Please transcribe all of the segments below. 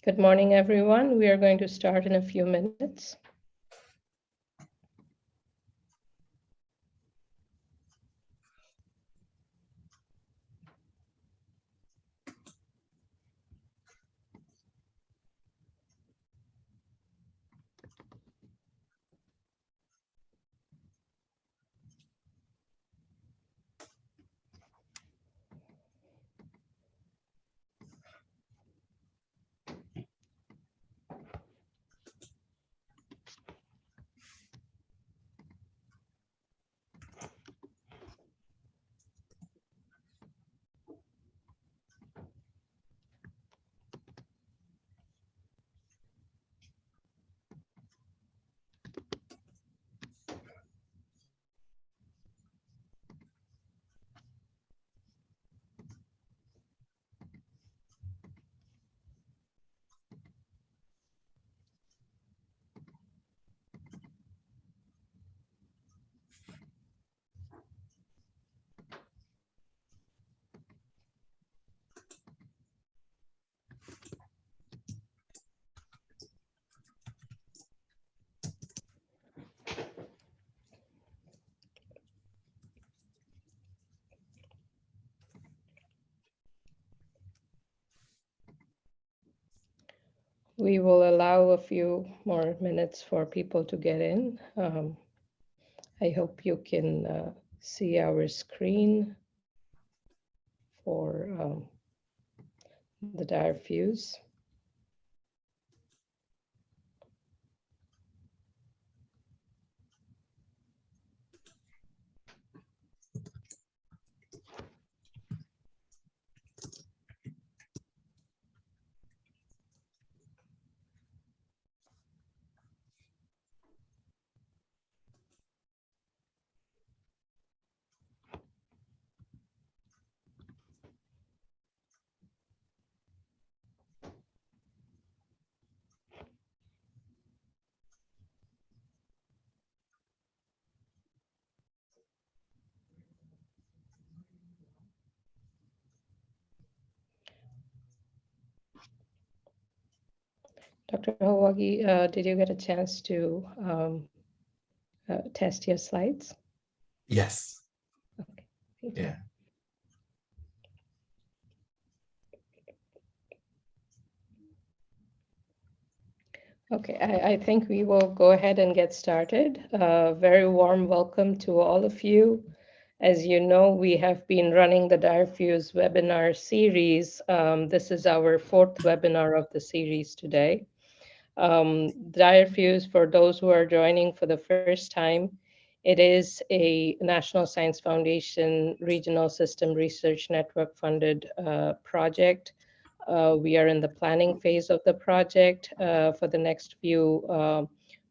Good morning, everyone. We are going to start in a few minutes. We will allow a few more minutes for people to get in. I hope you can see our screen for the diffuse. Dr. Hawagi, did you get a chance to test your slides? Yes. Okay, thank you. Yeah. Okay, I think we will go ahead and get started. Very warm welcome to all of you. As you know, we have been running the Diffuse webinar series. This is our fourth webinar of the series today. Diffuse, for those who are joining for the first time, it is a National Science Foundation Regional System Research Network funded project. We are in the planning phase of the project. For the next few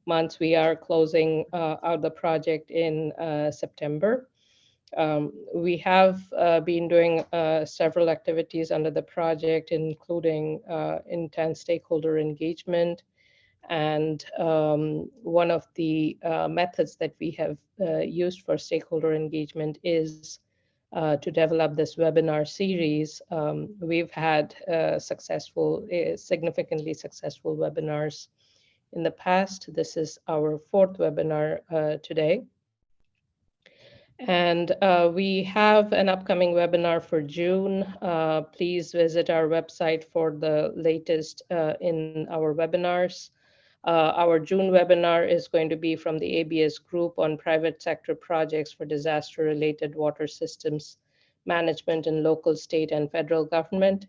months, we are closing out the project in September. We have been doing several activities under the project, including intense stakeholder engagement. And one of the methods that we have used for stakeholder engagement is to develop this webinar series. We've had significantly successful webinars in the past. This is our fourth webinar today. And we have an upcoming webinar for June. Please visit our website for the latest in our webinars. Our June webinar is going to be from the ABS group on private sector projects for disaster-related water systems management in local, state, and federal government.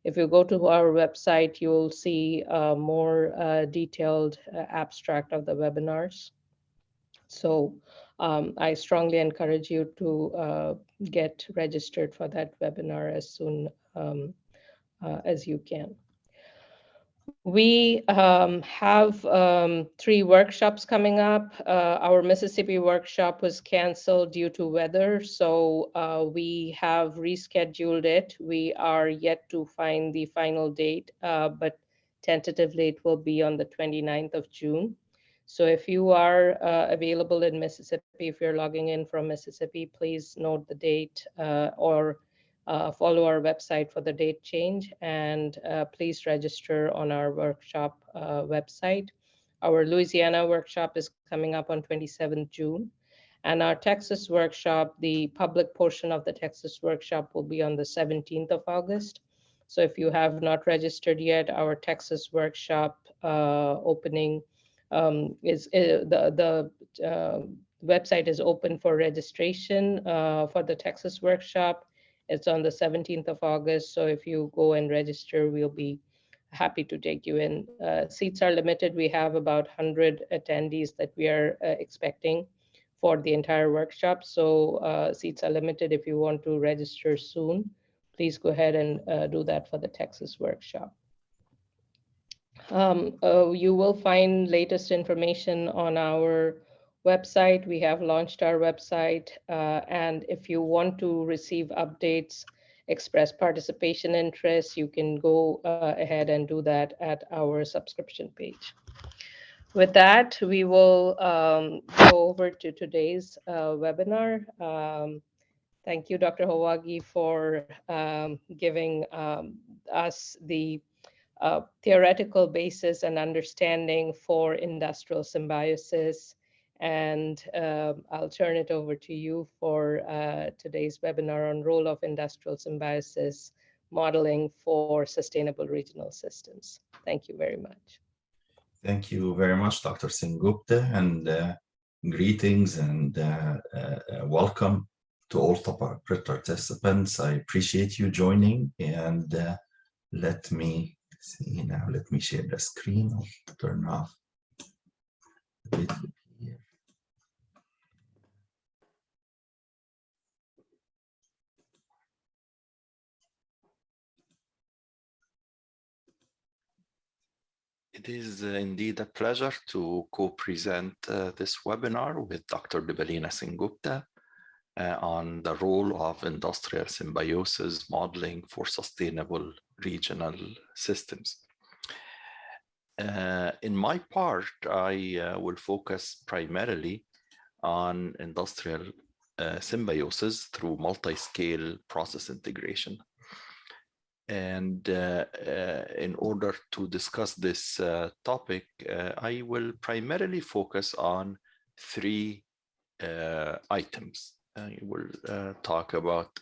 If you go to our website, you will see a more detailed abstract of the webinars. So I strongly encourage you to get registered for that webinar as soon as you can. We have 3 workshops coming up. Our Mississippi workshop was canceled due to weather, so we have rescheduled it. We are yet to find the final date, but tentatively it will be on the 29th of June. So if you are available in Mississippi, if you're logging in from Mississippi, please note the date or follow our website for the date change, and please register on our workshop website. Our Louisiana workshop is coming up on 27th June. And our Texas workshop, the public portion of the Texas workshop will be on the 17th of August. So if you have not registered yet, our Texas workshop opening is the website is open for registration for the Texas workshop. It's on the 17th of August. So if you go and register, we'll be happy to take you in. Seats are limited. We have about 100 attendees that we are expecting for the entire workshop. So seats are limited. If you want to register soon, please go ahead and do that for the Texas workshop. You will find latest information on our website. We have launched our website. And if you want to receive updates, express participation interest, you can go ahead and do that at our subscription page. With that, we will go over to today's webinar. Thank you, Dr. Hawagi, for giving us the theoretical basis and understanding for industrial symbiosis. And I'll turn it over to you for today's webinar on role of industrial symbiosis modeling for sustainable regional systems. Thank you very much. Thank you very much, Dr. Sengupta, and greetings and welcome to all participants. I appreciate you joining, and let me see now. Let me share the screen. I'll turn off the video here. It is indeed a pleasure to co-present this webinar with Dr. Bibalina Sengupta on the role of industrial symbiosis modeling for sustainable regional systems. In my part, I will focus primarily on industrial symbiosis through multi-scale process integration. And in order to discuss this topic, I will primarily focus on three items. I will talk about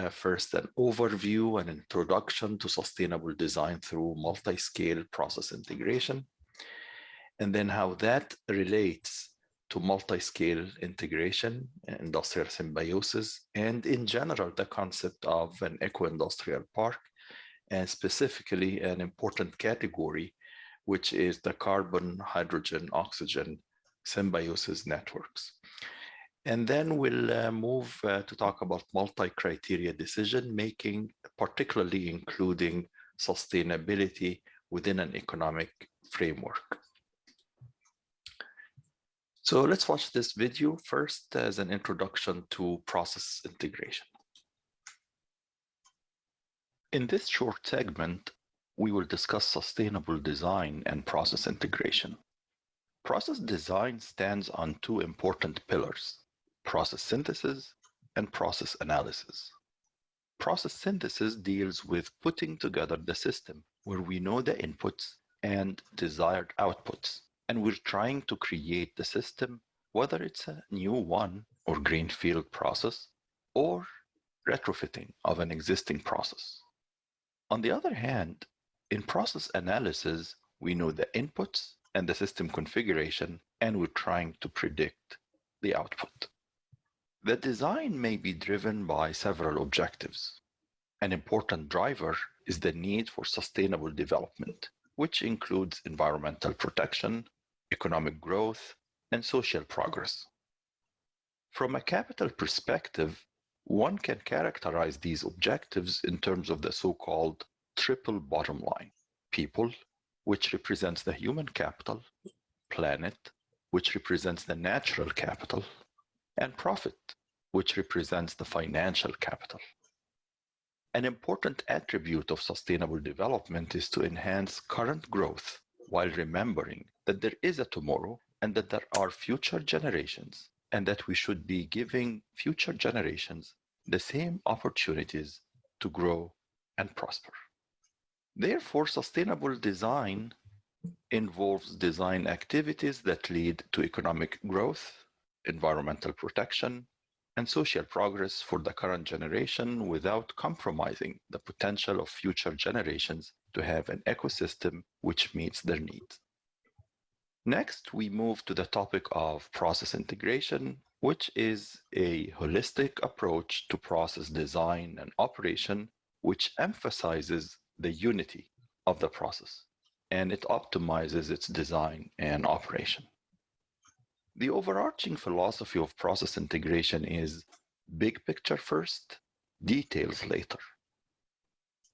first an overview and introduction to sustainable design through multi-scale process integration, and then how that relates to multi-scale integration, industrial symbiosis, and in general, the concept of an eco-industrial park, and specifically an important category, which is the carbon, hydrogen, oxygen symbiosis networks. And then we'll move to talk about multi-criteria decision-making, particularly including sustainability within an economic framework. So let's watch this video first as an introduction to process integration. In this short segment, we will discuss sustainable design and process integration. Process design stands on two important pillars: process synthesis and process analysis. Process synthesis deals with putting together the system where we know the inputs and desired outputs, and we're trying to create the system, whether it's a new one or greenfield process or retrofitting of an existing process. On the other hand, in process analysis, we know the inputs and the system configuration, and we're trying to predict the output. The design may be driven by several objectives. An important driver is the need for sustainable development, which includes environmental protection, economic growth, and social progress. From a capital perspective, one can characterize these objectives in terms of the so-called triple bottom line: people, which represents the human capital; planet, which represents the natural capital; and profit, which represents the financial capital. An important attribute of sustainable development is to enhance current growth while remembering that there is a tomorrow and that there are future generations, and that we should be giving future generations the same opportunities to grow and prosper. Therefore, sustainable design involves design activities that lead to economic growth, environmental protection, and social progress for the current generation without compromising the potential of future generations to have an ecosystem which meets their needs. Next, we move to the topic of process integration, which is a holistic approach to process design and operation, which emphasizes the unity of the process and it optimizes its design and operation. The overarching philosophy of process integration is big picture first, details later.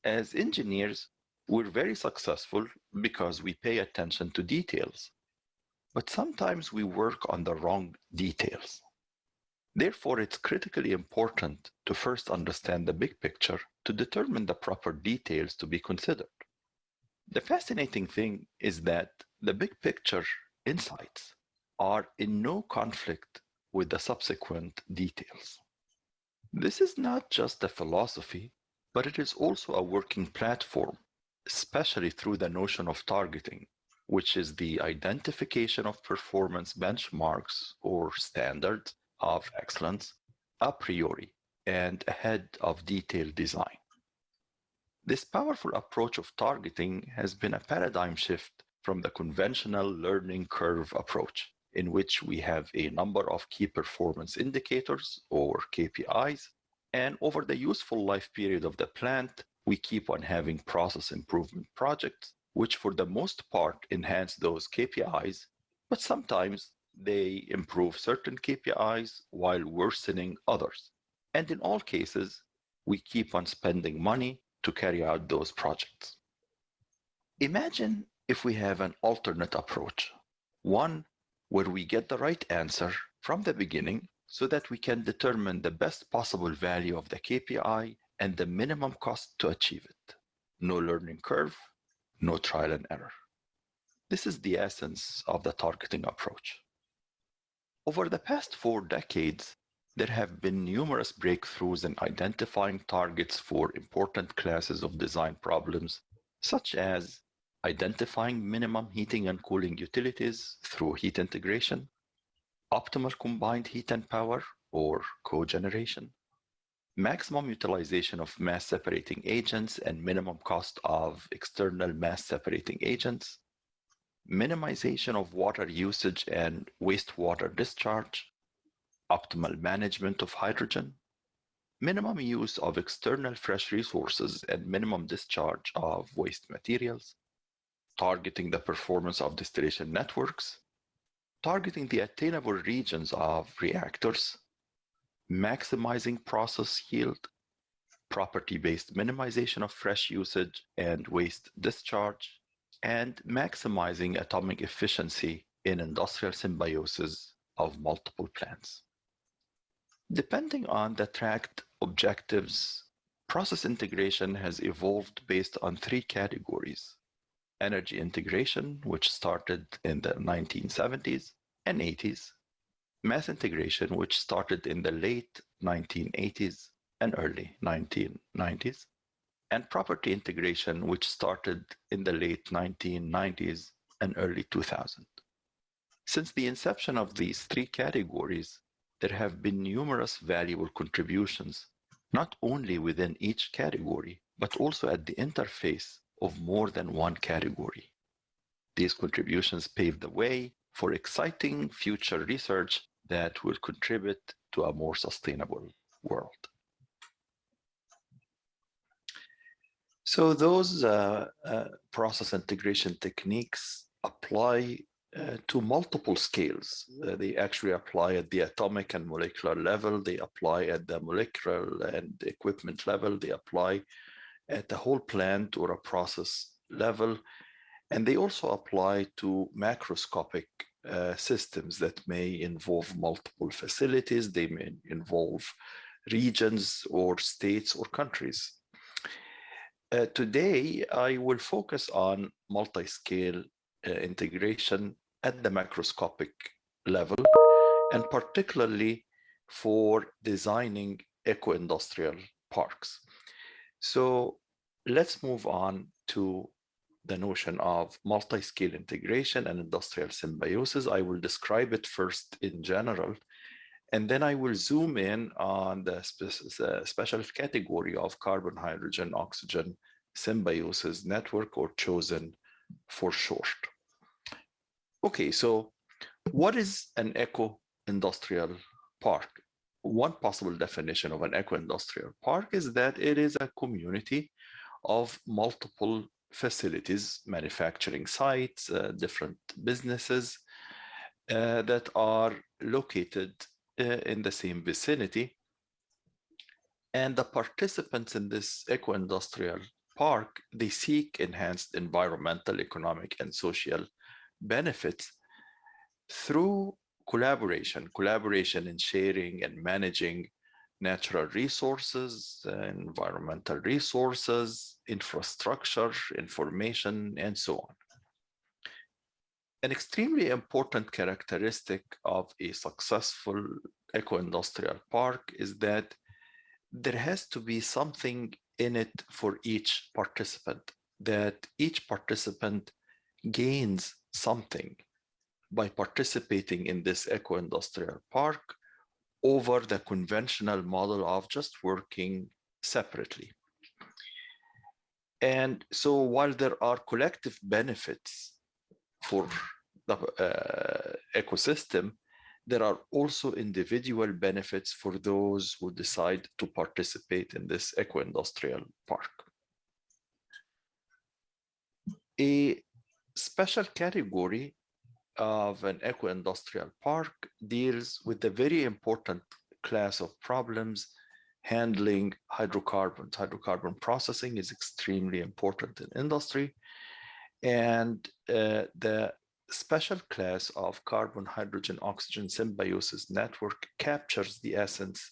As engineers, we're very successful because we pay attention to details, but sometimes we work on the wrong details. Therefore, it's critically important to first understand the big picture to determine the proper details to be considered. The fascinating thing is that the big picture insights are in no conflict with the subsequent details. This is not just a philosophy, but it is also a working platform, especially through the notion of targeting, which is the identification of performance benchmarks or standards of excellence a priori and ahead of detailed design. This powerful approach of targeting has been a paradigm shift from the conventional learning curve approach, in which we have a number of key performance indicators or KPIs, and over the useful life period of the plant, we keep on having process improvement projects, which for the most part enhance those KPIs, but sometimes they improve certain KPIs while worsening others. And in all cases, we keep on spending money to carry out those projects. Imagine if we have an alternate approach, one where we get the right answer from the beginning so that we can determine the best possible value of the KPI and the minimum cost to achieve it. No learning curve, no trial and error. This is the essence of the targeting approach. Over the past 4 decades, there have been numerous breakthroughs in identifying targets for important classes of design problems, such as identifying minimum heating and cooling utilities through heat integration, optimal combined heat and power or cogeneration, maximum utilization of mass separating agents and minimum cost of external mass separating agents, minimization of water usage and wastewater discharge, optimal management of hydrogen, minimum use of external fresh resources and minimum discharge of waste materials, targeting the performance of distillation networks, targeting the attainable regions of reactors, maximizing process yield, property-based minimization of fresh usage and waste discharge, and maximizing atomic efficiency in industrial symbiosis of multiple plants. Depending on the tracked objectives, process integration has evolved based on 3 categories. Energy integration, which started in the 1970s and 80s, mass integration, which started in the late 1980s and early 1990s, and property integration, which started in the late 1990s and early 2000s. Since the inception of these 3 categories, there have been numerous valuable contributions, not only within each category, but also at the interface of more than one category. These contributions pave the way for exciting future research that will contribute to a more sustainable world. So those process integration techniques apply to multiple scales. They actually apply at the atomic and molecular level. They apply at the molecular and equipment level. They apply at the whole plant or a process level. And they also apply to macroscopic systems that may involve multiple facilities. They may involve regions or states or countries. Today, I will focus on multi-scale integration at the macroscopic level, and particularly for designing eco-industrial parks. So let's move on to the notion of multi-scale integration and industrial symbiosis. I will describe it first in general, and then I will zoom in on the special category of carbon, hydrogen, oxygen symbiosis network, or chosen for short. Okay, so what is an eco-industrial park? One possible definition of an eco-industrial park is that it is a community of multiple facilities, manufacturing sites, different businesses that are located in the same vicinity. And the participants in this eco-industrial park, they seek enhanced environmental, economic, and social benefits through collaboration in sharing and managing natural resources, environmental resources, infrastructure, information, and so on. An extremely important characteristic of a successful eco-industrial park is that there has to be something in it for each participant, that each participant gains something by participating in this eco-industrial park over the conventional model of just working separately. And so while there are collective benefits for the ecosystem, there are also individual benefits for those who decide to participate in this eco-industrial park. A special category of an eco-industrial park deals with the very important class of problems handling hydrocarbons. Hydrocarbon processing is extremely important in industry, and the special class of carbon, hydrogen, oxygen symbiosis network captures the essence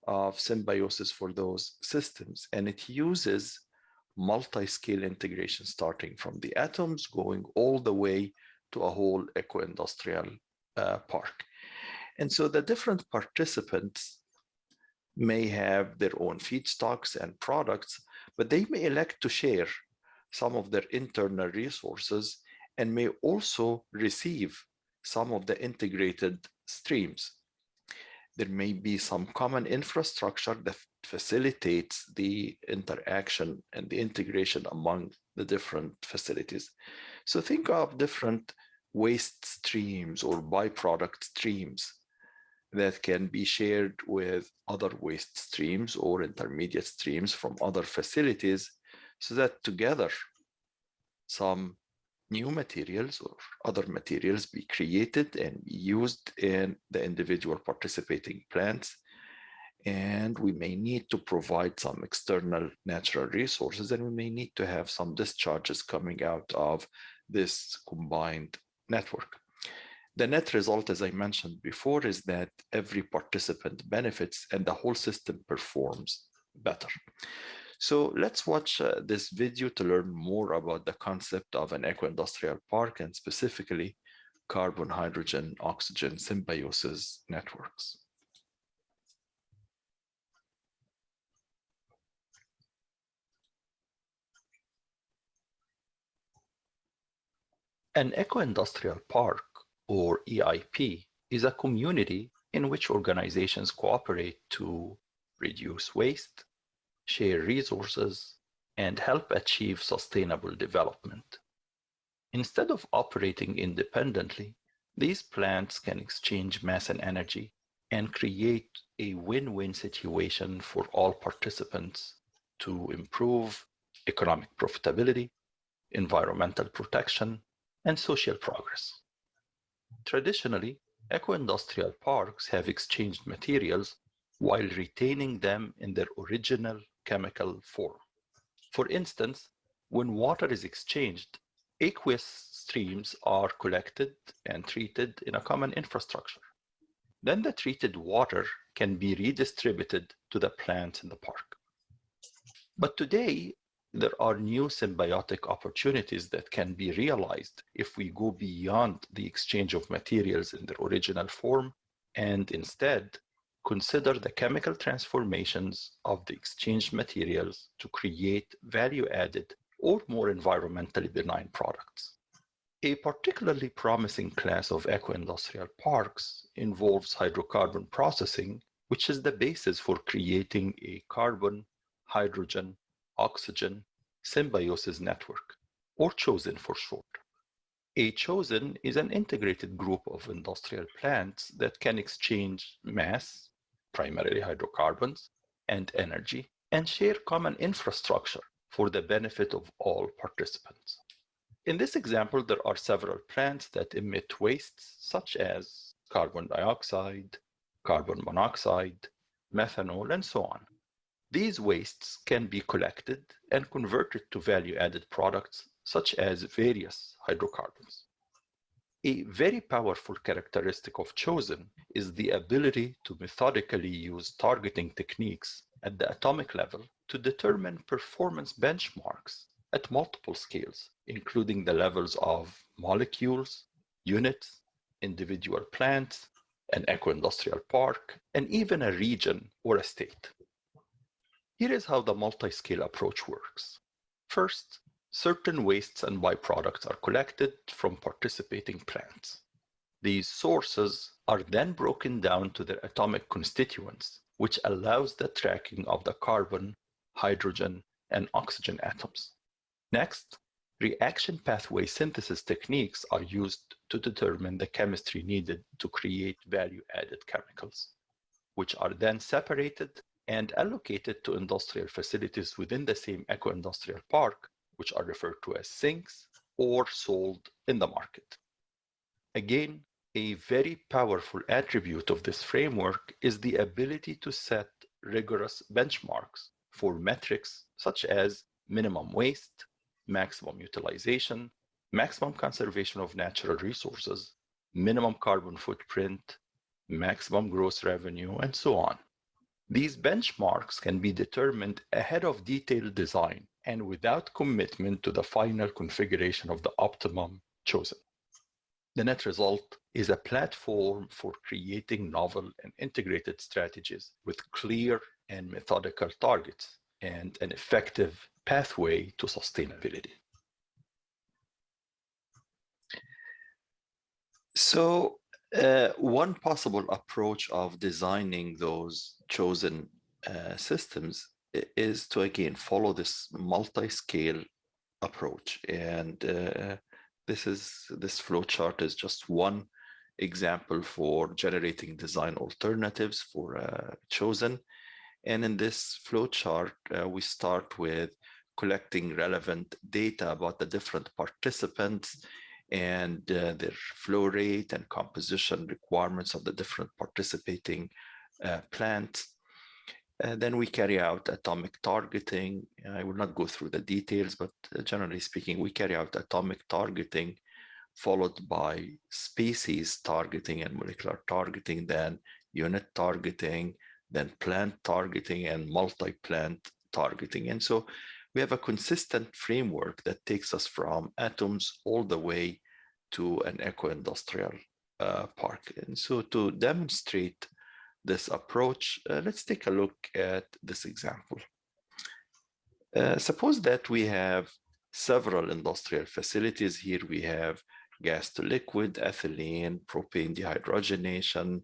of symbiosis for those systems, and it uses multi-scale integration starting from the atoms going all the way to a whole eco-industrial park. And so the different participants may have their own feedstocks and products, but they may elect to share some of their internal resources and may also receive some of the integrated streams. There may be some common infrastructure that facilitates the interaction and the integration among the different facilities. So think of different waste streams or byproduct streams that can be shared with other waste streams or intermediate streams from other facilities, so that together some new materials or other materials be created and used in the individual participating plants. And we may need to provide some external natural resources, and we may need to have some discharges coming out of this combined network. The net result, as I mentioned before, is that every participant benefits and the whole system performs better. So let's watch this video to learn more about the concept of an eco-industrial park and specifically carbon, hydrogen, oxygen symbiosis networks. An eco-industrial park, or EIP, is a community in which organizations cooperate to reduce waste, share resources, and help achieve sustainable development. Instead of operating independently, these plants can exchange mass and energy and create a win-win situation for all participants to improve economic profitability, environmental protection, and social progress. Traditionally, eco-industrial parks have exchanged materials while retaining them in their original chemical form. For instance, when water is exchanged, aqueous streams are collected and treated in a common infrastructure. Then the treated water can be redistributed to the plants in the park. But today, there are new symbiotic opportunities that can be realized if we go beyond the exchange of materials in their original form and instead consider the chemical transformations of the exchanged materials to create value-added or more environmentally benign products. A particularly promising class of eco-industrial parks involves hydrocarbon processing, which is the basis for creating a carbon, hydrogen, oxygen symbiosis network, or CHOSEN for short. A CHOSEN is an integrated group of industrial plants that can exchange mass, primarily hydrocarbons, and energy, and share common infrastructure for the benefit of all participants. In this example, there are several plants that emit wastes such as carbon dioxide, carbon monoxide, methanol, and so on. These wastes can be collected and converted to value-added products such as various hydrocarbons. A very powerful characteristic of CHOSEN is the ability to methodically use targeting techniques at the atomic level to determine performance benchmarks at multiple scales, including the levels of molecules, units, individual plants, an eco-industrial park, and even a region or a state. Here is how the multi-scale approach works. First, certain wastes and byproducts are collected from participating plants. These sources are then broken down to their atomic constituents, which allows the tracking of the carbon, hydrogen, and oxygen atoms. Next, reaction pathway synthesis techniques are used to determine the chemistry needed to create value-added chemicals, which are then separated and allocated to industrial facilities within the same eco-industrial park, which are referred to as sinks or sold in the market. Again, a very powerful attribute of this framework is the ability to set rigorous benchmarks for metrics such as minimum waste, maximum utilization, maximum conservation of natural resources, minimum carbon footprint, maximum gross revenue, and so on. These benchmarks can be determined ahead of detailed design and without commitment to the final configuration of the optimum chosen. The net result is a platform for creating novel and integrated strategies with clear and methodical targets and an effective pathway to sustainability. So, one possible approach of designing those chosen systems is to again follow this multi-scale approach, and this flow chart is just one example for generating design alternatives for chosen. And in this flow chart, we start with collecting relevant data about the different participants and their flow rate and composition requirements of the different participating plants. Then we carry out atomic targeting. I will not go through the details, but generally speaking, we carry out atomic targeting followed by species targeting and molecular targeting, then unit targeting, then plant targeting and multi-plant targeting. And so we have a consistent framework that takes us from atoms all the way to an eco-industrial park. And so to demonstrate this approach, let's take a look at this example. Suppose that we have several industrial facilities. Here we have gas to liquid, ethylene, propane dehydrogenation.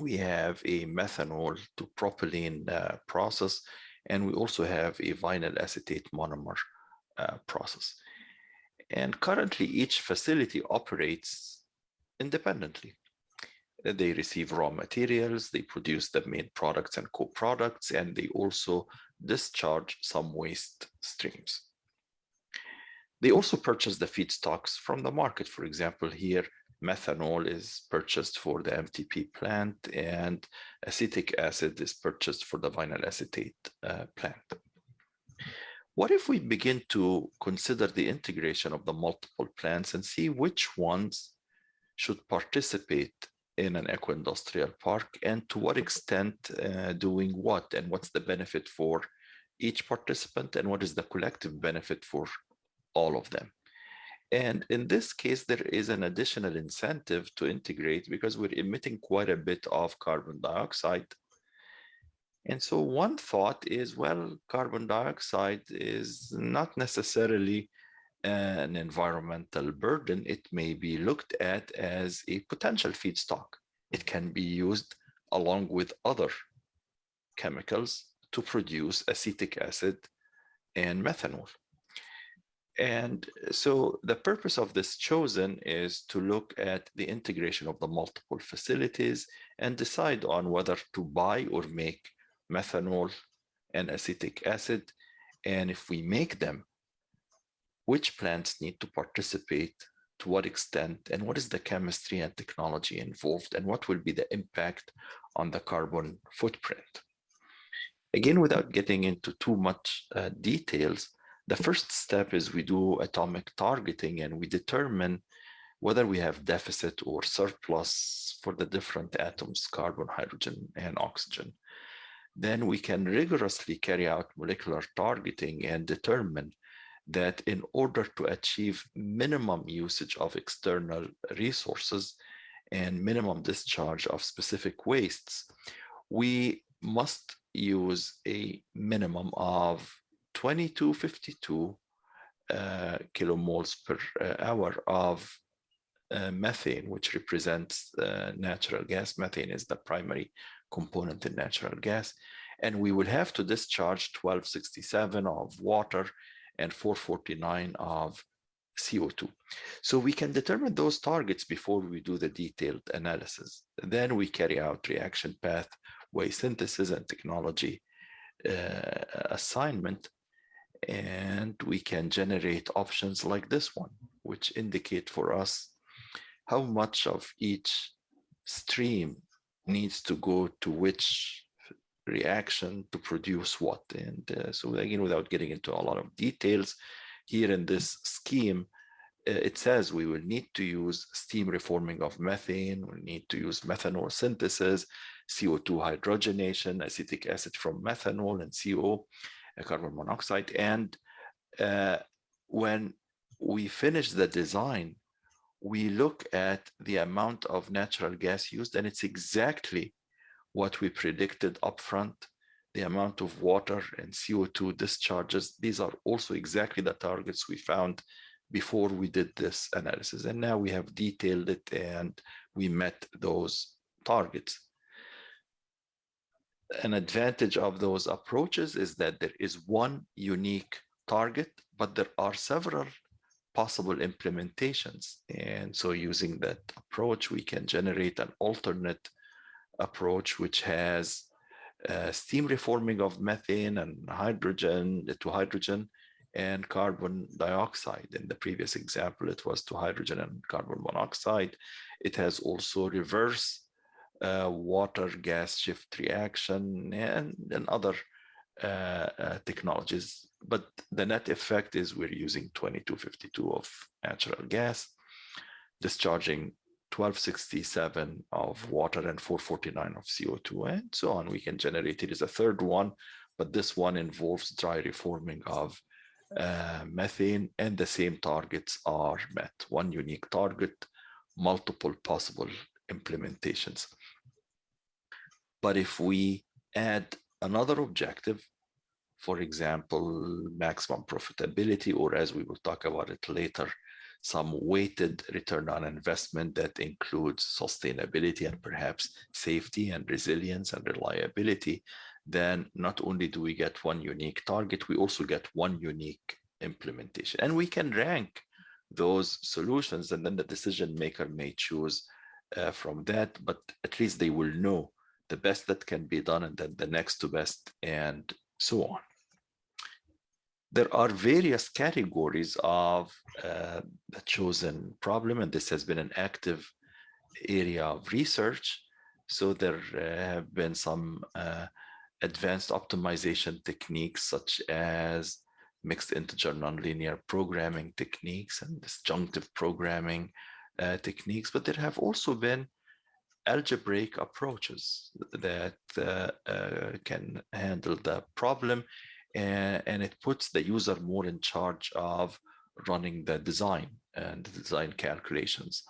We have a methanol to propylene process, and we also have a vinyl acetate monomer process. And currently, each facility operates independently. They receive raw materials, they produce the main products and co-products, and they also discharge some waste streams. They also purchase the feedstocks from the market. For example, here, methanol is purchased for the MTP plant, and acetic acid is purchased for the vinyl acetate plant. What if we begin to consider the integration of the multiple plants and see which ones should participate in an eco-industrial park, and to what extent doing what, and what's the benefit for each participant, and what is the collective benefit for all of them? And in this case, there is an additional incentive to integrate because we're emitting quite a bit of carbon dioxide. And so one thought is, well, carbon dioxide is not necessarily an environmental burden. It may be looked at as a potential feedstock. It can be used along with other chemicals to produce acetic acid and methanol. And so the purpose of this chosen is to look at the integration of the multiple facilities and decide on whether to buy or make methanol and acetic acid. And if we make them, which plants need to participate, to what extent, and what is the chemistry and technology involved, and what will be the impact on the carbon footprint. Again, without getting into too much details, the first step is we do atomic targeting and we determine whether we have deficit or surplus for the different atoms, carbon, hydrogen, and oxygen. Then we can rigorously carry out molecular targeting and determine that in order to achieve minimum usage of external resources and minimum discharge of specific wastes, we must use a minimum of 2252 kilomoles per hour of methane, which represents natural gas. Methane is the primary component in natural gas. And we will have to discharge 1267 of water and 449 of CO2. So we can determine those targets before we do the detailed analysis. Then we carry out reaction pathway synthesis and technology assignment, and we can generate options like this one, which indicate for us how much of each stream needs to go to which reaction to produce what. And so again, without getting into a lot of details, here in this scheme, it says we will need to use steam reforming of methane, we'll need to use methanol synthesis, CO2 hydrogenation, acetic acid from methanol, and CO, carbon monoxide. And when we finish the design, we look at the amount of natural gas used, and it's exactly what we predicted upfront. The amount of water and CO2 discharges, these are also exactly the targets we found before we did this analysis. And now we have detailed it and we met those targets. An advantage of those approaches is that there is one unique target, but there are several possible implementations. And so using that approach, we can generate an alternate approach which has steam reforming of methane and hydrogen to hydrogen and carbon dioxide. In the previous example, it was to hydrogen and carbon monoxide. It has also reverse water gas shift reaction and other technologies. But the net effect is we're using 2252 of natural gas, discharging 1267 of water and 449 of CO2 and so on. We can generate it as a third one, but this one involves dry reforming of methane, and the same targets are met. One unique target, multiple possible implementations. But if we add another objective, for example, maximum profitability, or as we will talk about it later, some weighted return on investment that includes sustainability and perhaps safety and resilience and reliability, then not only do we get one unique target, we also get one unique implementation. And we can rank those solutions, and then the decision maker may choose from that, but at least they will know the best that can be done and then the next to best and so on. There are various categories of the chosen problem, and this has been an active area of research. So there have been some advanced optimization techniques such as mixed integer nonlinear programming techniques and disjunctive programming techniques, but there have also been algebraic approaches that can handle the problem, and it puts the user more in charge of running the design and the design calculations.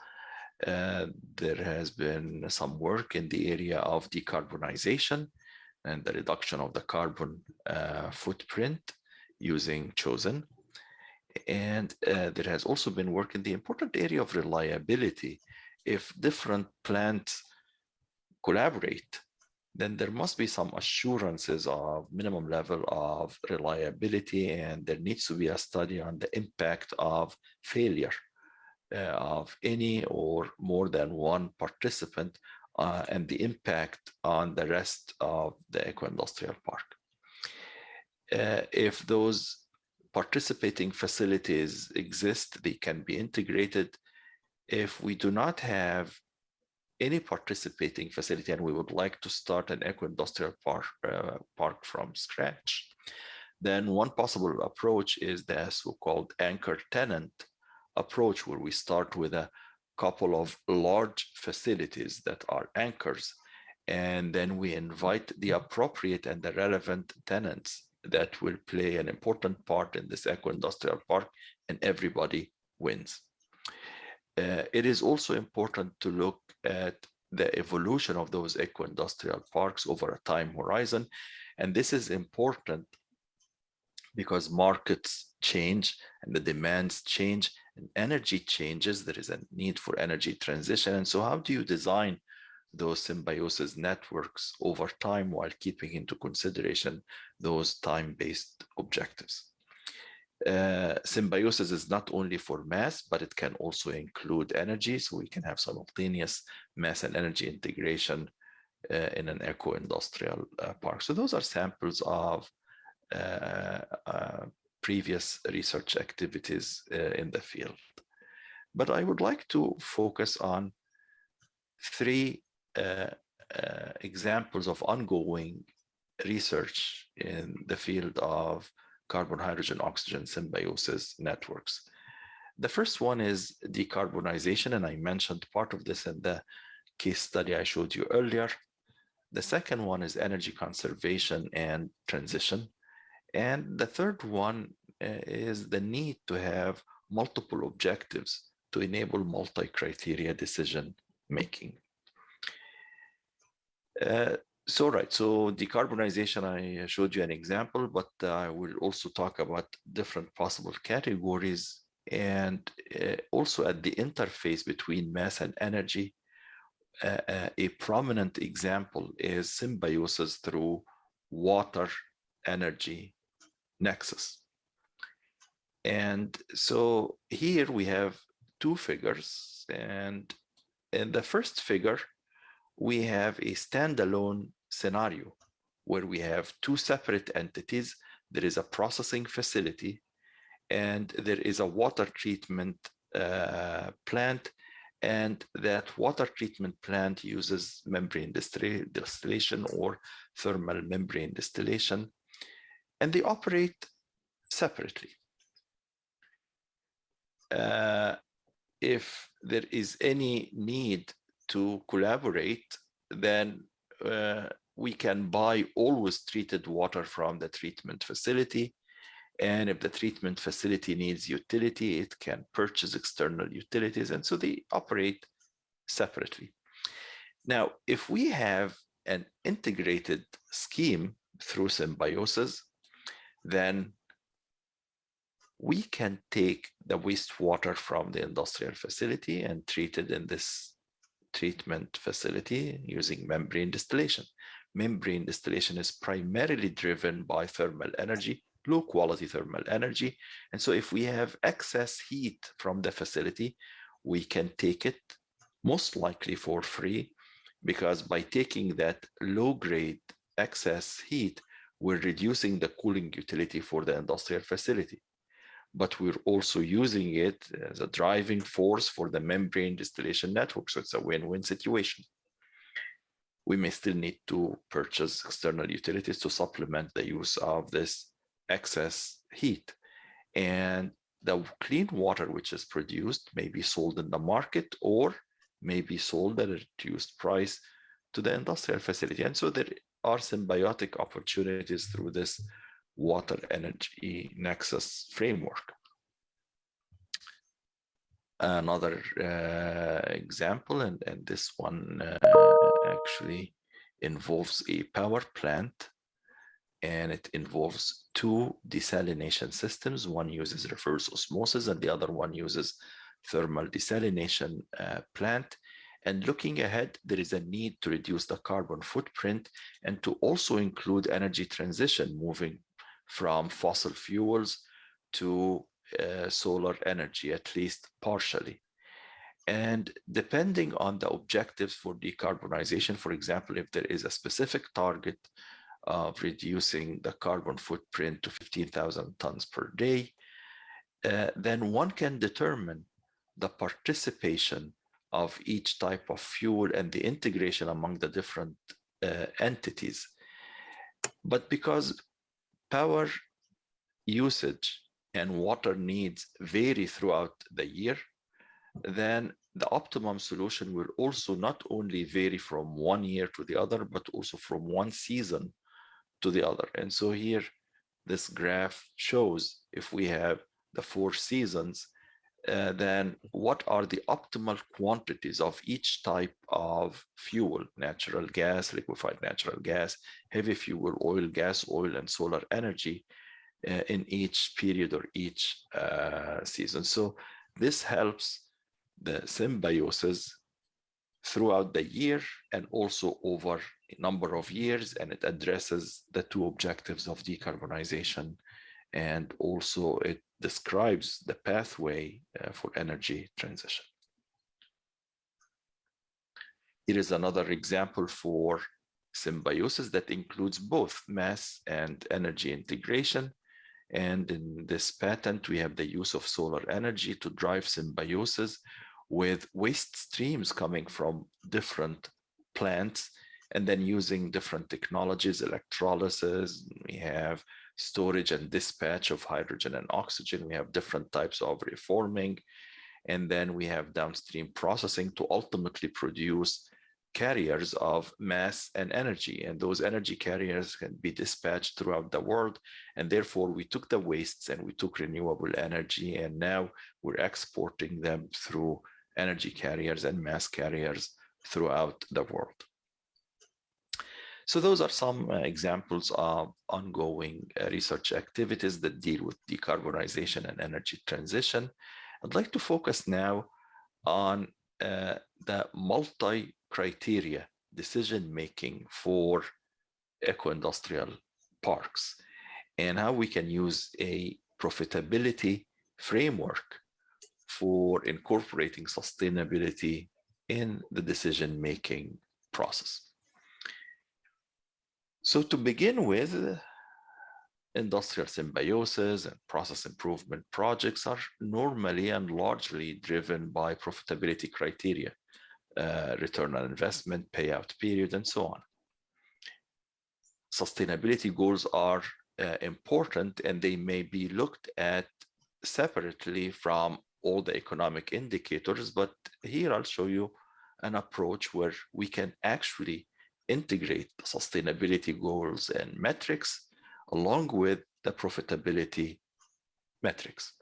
There has been some work in the area of decarbonization and the reduction of the carbon footprint using chosen. And there has also been work in the important area of reliability. If different plants collaborate, then there must be some assurances of minimum level of reliability, and there needs to be a study on the impact of failure of any or more than one participant and the impact on the rest of the eco-industrial park. If those participating facilities exist, they can be integrated. If we do not have any participating facility and we would like to start an eco-industrial park from scratch, then one possible approach is the so-called anchor tenant approach, where we start with a couple of large facilities that are anchors, and then we invite the appropriate and the relevant tenants that will play an important part in this eco-industrial park, and everybody wins. It is also important to look at the evolution of those eco-industrial parks over a time horizon. And this is important because markets change and the demands change and energy changes. There is a need for energy transition. And so how do you design those symbiosis networks over time while keeping into consideration those time-based objectives? Symbiosis is not only for mass, but it can also include energy. So we can have simultaneous mass and energy integration in an eco-industrial park. So those are samples of previous research activities in the field. But I would like to focus on three examples of ongoing research in the field of carbon, hydrogen, oxygen symbiosis networks. The first one is decarbonization, and I mentioned part of this in the case study I showed you earlier. The second one is energy conservation and transition. And the third one is the need to have multiple objectives to enable multi-criteria decision making. So decarbonization, I showed you an example, but I will also talk about different possible categories, and also at the interface between mass and energy. A prominent example is symbiosis through water energy nexus. And so here we have two figures, and in the first figure, we have a standalone scenario where we have two separate entities. There is a processing facility and there is a water treatment plant, and that water treatment plant uses membrane distillation or thermal membrane distillation, and they operate separately. If there is any need to collaborate, then we can buy always treated water from the treatment facility. And if the treatment facility needs utility, it can purchase external utilities. And so they operate separately. Now, if we have an integrated scheme through symbiosis, then we can take the wastewater from the industrial facility and treat it in this treatment facility using membrane distillation. Membrane distillation is primarily driven by thermal energy, low quality thermal energy. And so if we have excess heat from the facility, we can take it most likely for free, because by taking that low grade excess heat, we're reducing the cooling utility for the industrial facility. But we're also using it as a driving force for the membrane distillation network. So it's a win-win situation. We may still need to purchase external utilities to supplement the use of this excess heat. And the clean water which is produced may be sold in the market or may be sold at a reduced price to the industrial facility. And so there are symbiotic opportunities through this water energy nexus framework. Another example, and this one actually involves a power plant, and it involves two desalination systems. One uses reverse osmosis and the other one uses thermal desalination plant. And looking ahead, there is a need to reduce the carbon footprint and to also include energy transition, moving from fossil fuels to solar energy, at least partially. And depending on the objectives for decarbonization, for example, if there is a specific target of reducing the carbon footprint to 15,000 tons per day, then one can determine the participation of each type of fuel and the integration among the different entities. But because power usage and water needs vary throughout the year, then the optimum solution will also not only vary from one year to the other, but also from one season to the other. And so here, this graph shows if we have the 4 seasons, then what are the optimal quantities of each type of fuel: natural gas, liquefied natural gas, heavy fuel, oil, gas, oil, and solar energy in each period or each season. So this helps the symbiosis throughout the year and also over a number of years, and it addresses the two objectives of decarbonization, and also it describes the pathway for energy transition. Here is another example for symbiosis that includes both mass and energy integration. And in this patent, we have the use of solar energy to drive symbiosis with waste streams coming from different plants, and then using different technologies, electrolysis. We have storage and dispatch of hydrogen and oxygen. We have different types of reforming. And then we have downstream processing to ultimately produce carriers of mass and energy. And those energy carriers can be dispatched throughout the world. And therefore, we took the wastes and we took renewable energy, and now we're exporting them through energy carriers and mass carriers throughout the world. So those are some examples of ongoing research activities that deal with decarbonization and energy transition. I'd like to focus now on the multi-criteria decision-making for eco-industrial parks and how we can use a profitability framework for incorporating sustainability in the decision-making process. So to begin with, industrial symbiosis and process improvement projects are normally and largely driven by profitability criteria, return on investment, payout period, and so on. Sustainability goals are important, and they may be looked at separately from all the economic indicators, but here I'll show you an approach where we can actually integrate the sustainability goals and metrics along with the profitability metrics.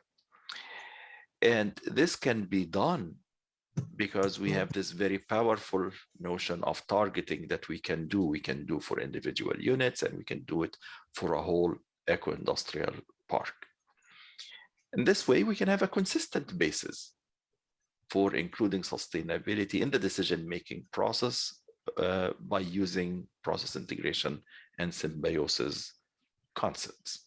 And this can be done because we have this very powerful notion of targeting that we can do. We can do for individual units, and we can do it for a whole eco-industrial park. And this way, we can have a consistent basis for including sustainability in the decision-making process by using process integration and symbiosis concepts.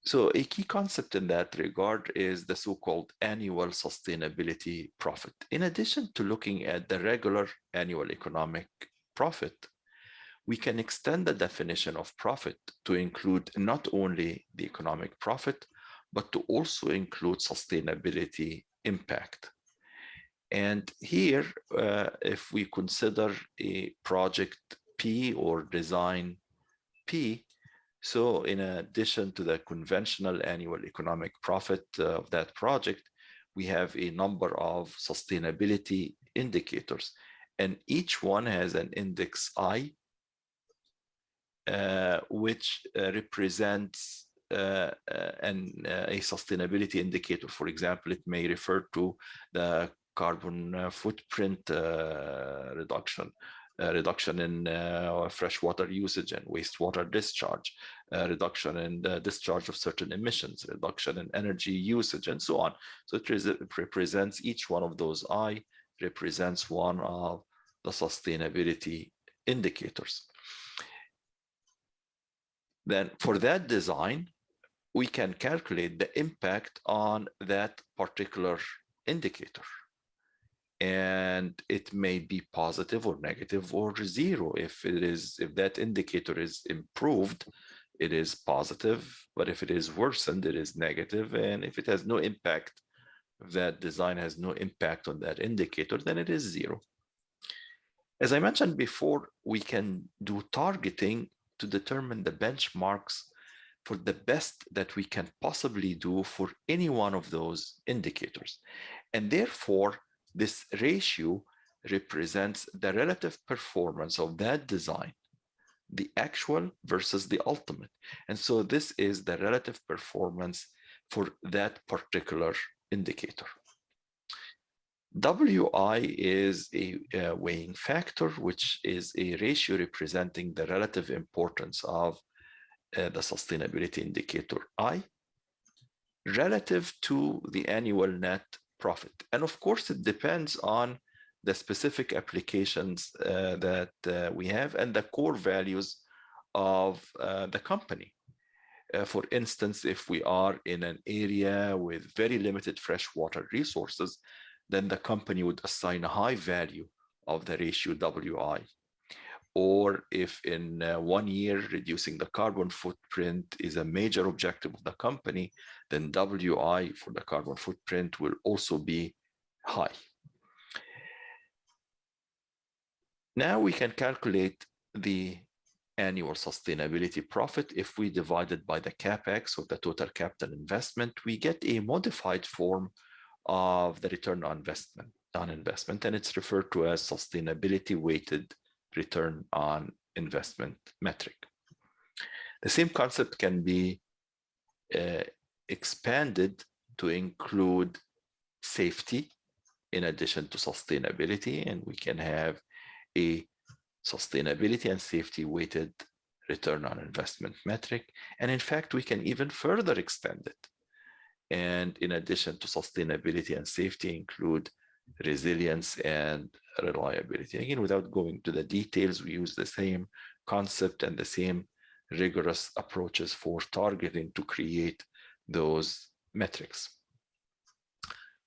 So a key concept in that regard is the so-called annual sustainability profit. In addition to looking at the regular annual economic profit, we can extend the definition of profit to include not only the economic profit, but to also include sustainability impact. And here, if we consider a project P or design P, so in addition to the conventional annual economic profit of that project, we have a number of sustainability indicators, and each one has an index I, which represents a sustainability indicator. For example, it may refer to the carbon footprint reduction, reduction in freshwater usage and wastewater discharge, reduction in the discharge of certain emissions, reduction in energy usage, and so on. So it represents each one of those I represents one of the sustainability indicators. Then for that design, we can calculate the impact on that particular indicator. And it may be positive or negative or zero. If that indicator is improved, it is positive, but if it is worsened, it is negative. And if it has no impact, if that design has no impact on that indicator, then it is zero. As I mentioned before, we can do targeting to determine the benchmarks for the best that we can possibly do for any one of those indicators. And therefore, this ratio represents the relative performance of that design, the actual versus the ultimate. And so this is the relative performance for that particular indicator. WI is a weighing factor, which is a ratio representing the relative importance of the sustainability indicator I relative to the annual net profit. And of course, it depends on the specific applications that we have and the core values of the company. For instance, if we are in an area with very limited freshwater resources, then the company would assign a high value of the ratio WI. Or if in 1 year, reducing the carbon footprint is a major objective of the company, then WI for the carbon footprint will also be high. Now we can calculate the annual sustainability profit. If we divide it by the CapEx, or the total capital investment, we get a modified form of the return on investment, and it's referred to as sustainability weighted return on investment metric. The same concept can be expanded to include safety in addition to sustainability, and we can have a sustainability and safety weighted return on investment metric. And in fact, we can even further extend it. And in addition to sustainability and safety, include resilience and reliability. Again, without going to the details, we use the same concept and the same rigorous approaches for targeting to create those metrics.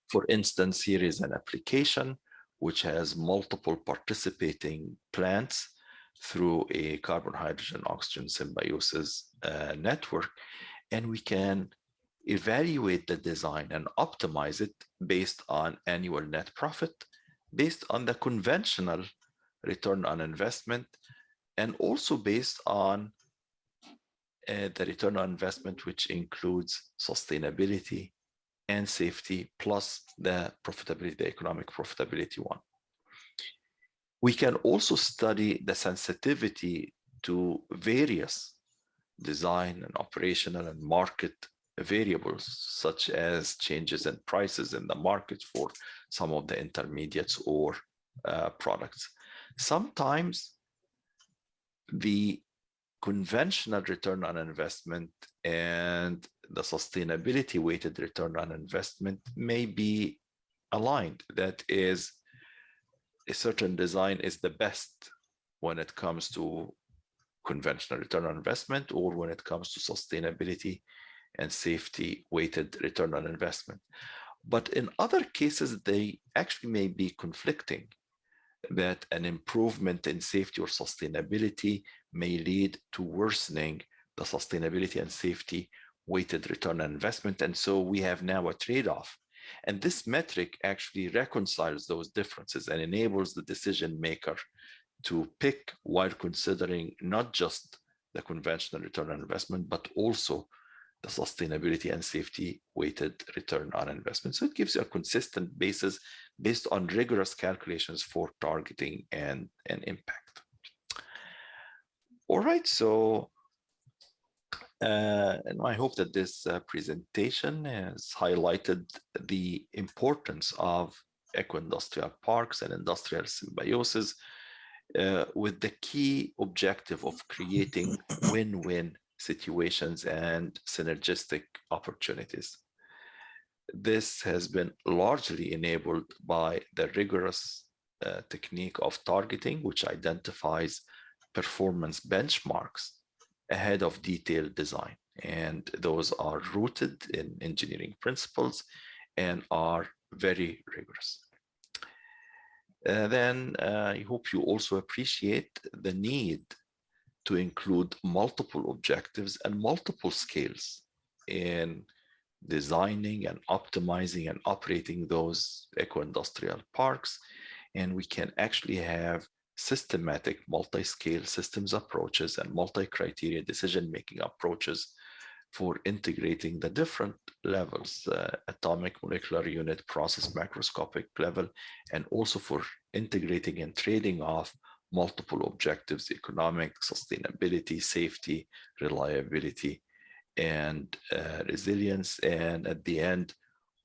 For instance, here is an application which has multiple participating plants through a carbon, hydrogen, oxygen symbiosis network, and we can evaluate the design and optimize it based on annual net profit, based on the conventional return on investment, and also based on the return on investment, which includes sustainability and safety, plus the profitability, the economic profitability one. We can also study the sensitivity to various design and operational and market variables, such as changes in prices in the market for some of the intermediates or products. Sometimes the conventional return on investment and the sustainability weighted return on investment may be aligned. That is, a certain design is the best when it comes to conventional return on investment, or when it comes to sustainability and safety weighted return on investment. But in other cases, they actually may be conflicting, that an improvement in safety or sustainability may lead to worsening the sustainability and safety weighted return on investment. And so we have now a trade-off. And this metric actually reconciles those differences and enables the decision maker to pick while considering not just the conventional return on investment, but also the sustainability and safety weighted return on investment. So it gives you a consistent basis based on rigorous calculations for targeting and impact. All right, so And I hope that this presentation has highlighted the importance of eco-industrial parks and industrial symbiosis with the key objective of creating win-win situations and synergistic opportunities. This has been largely enabled by the rigorous technique of targeting, which identifies performance benchmarks ahead of detailed design. And those are rooted in engineering principles and are very rigorous. Then I hope you also appreciate the need to include multiple objectives and multiple scales in designing and optimizing and operating those eco-industrial parks. And we can actually have systematic multi-scale systems approaches and multi-criteria decision-making approaches for integrating the different levels, atomic, molecular unit, process, macroscopic level, and also for integrating and trading off multiple objectives: economic, sustainability, safety, reliability, and resilience. And at the end,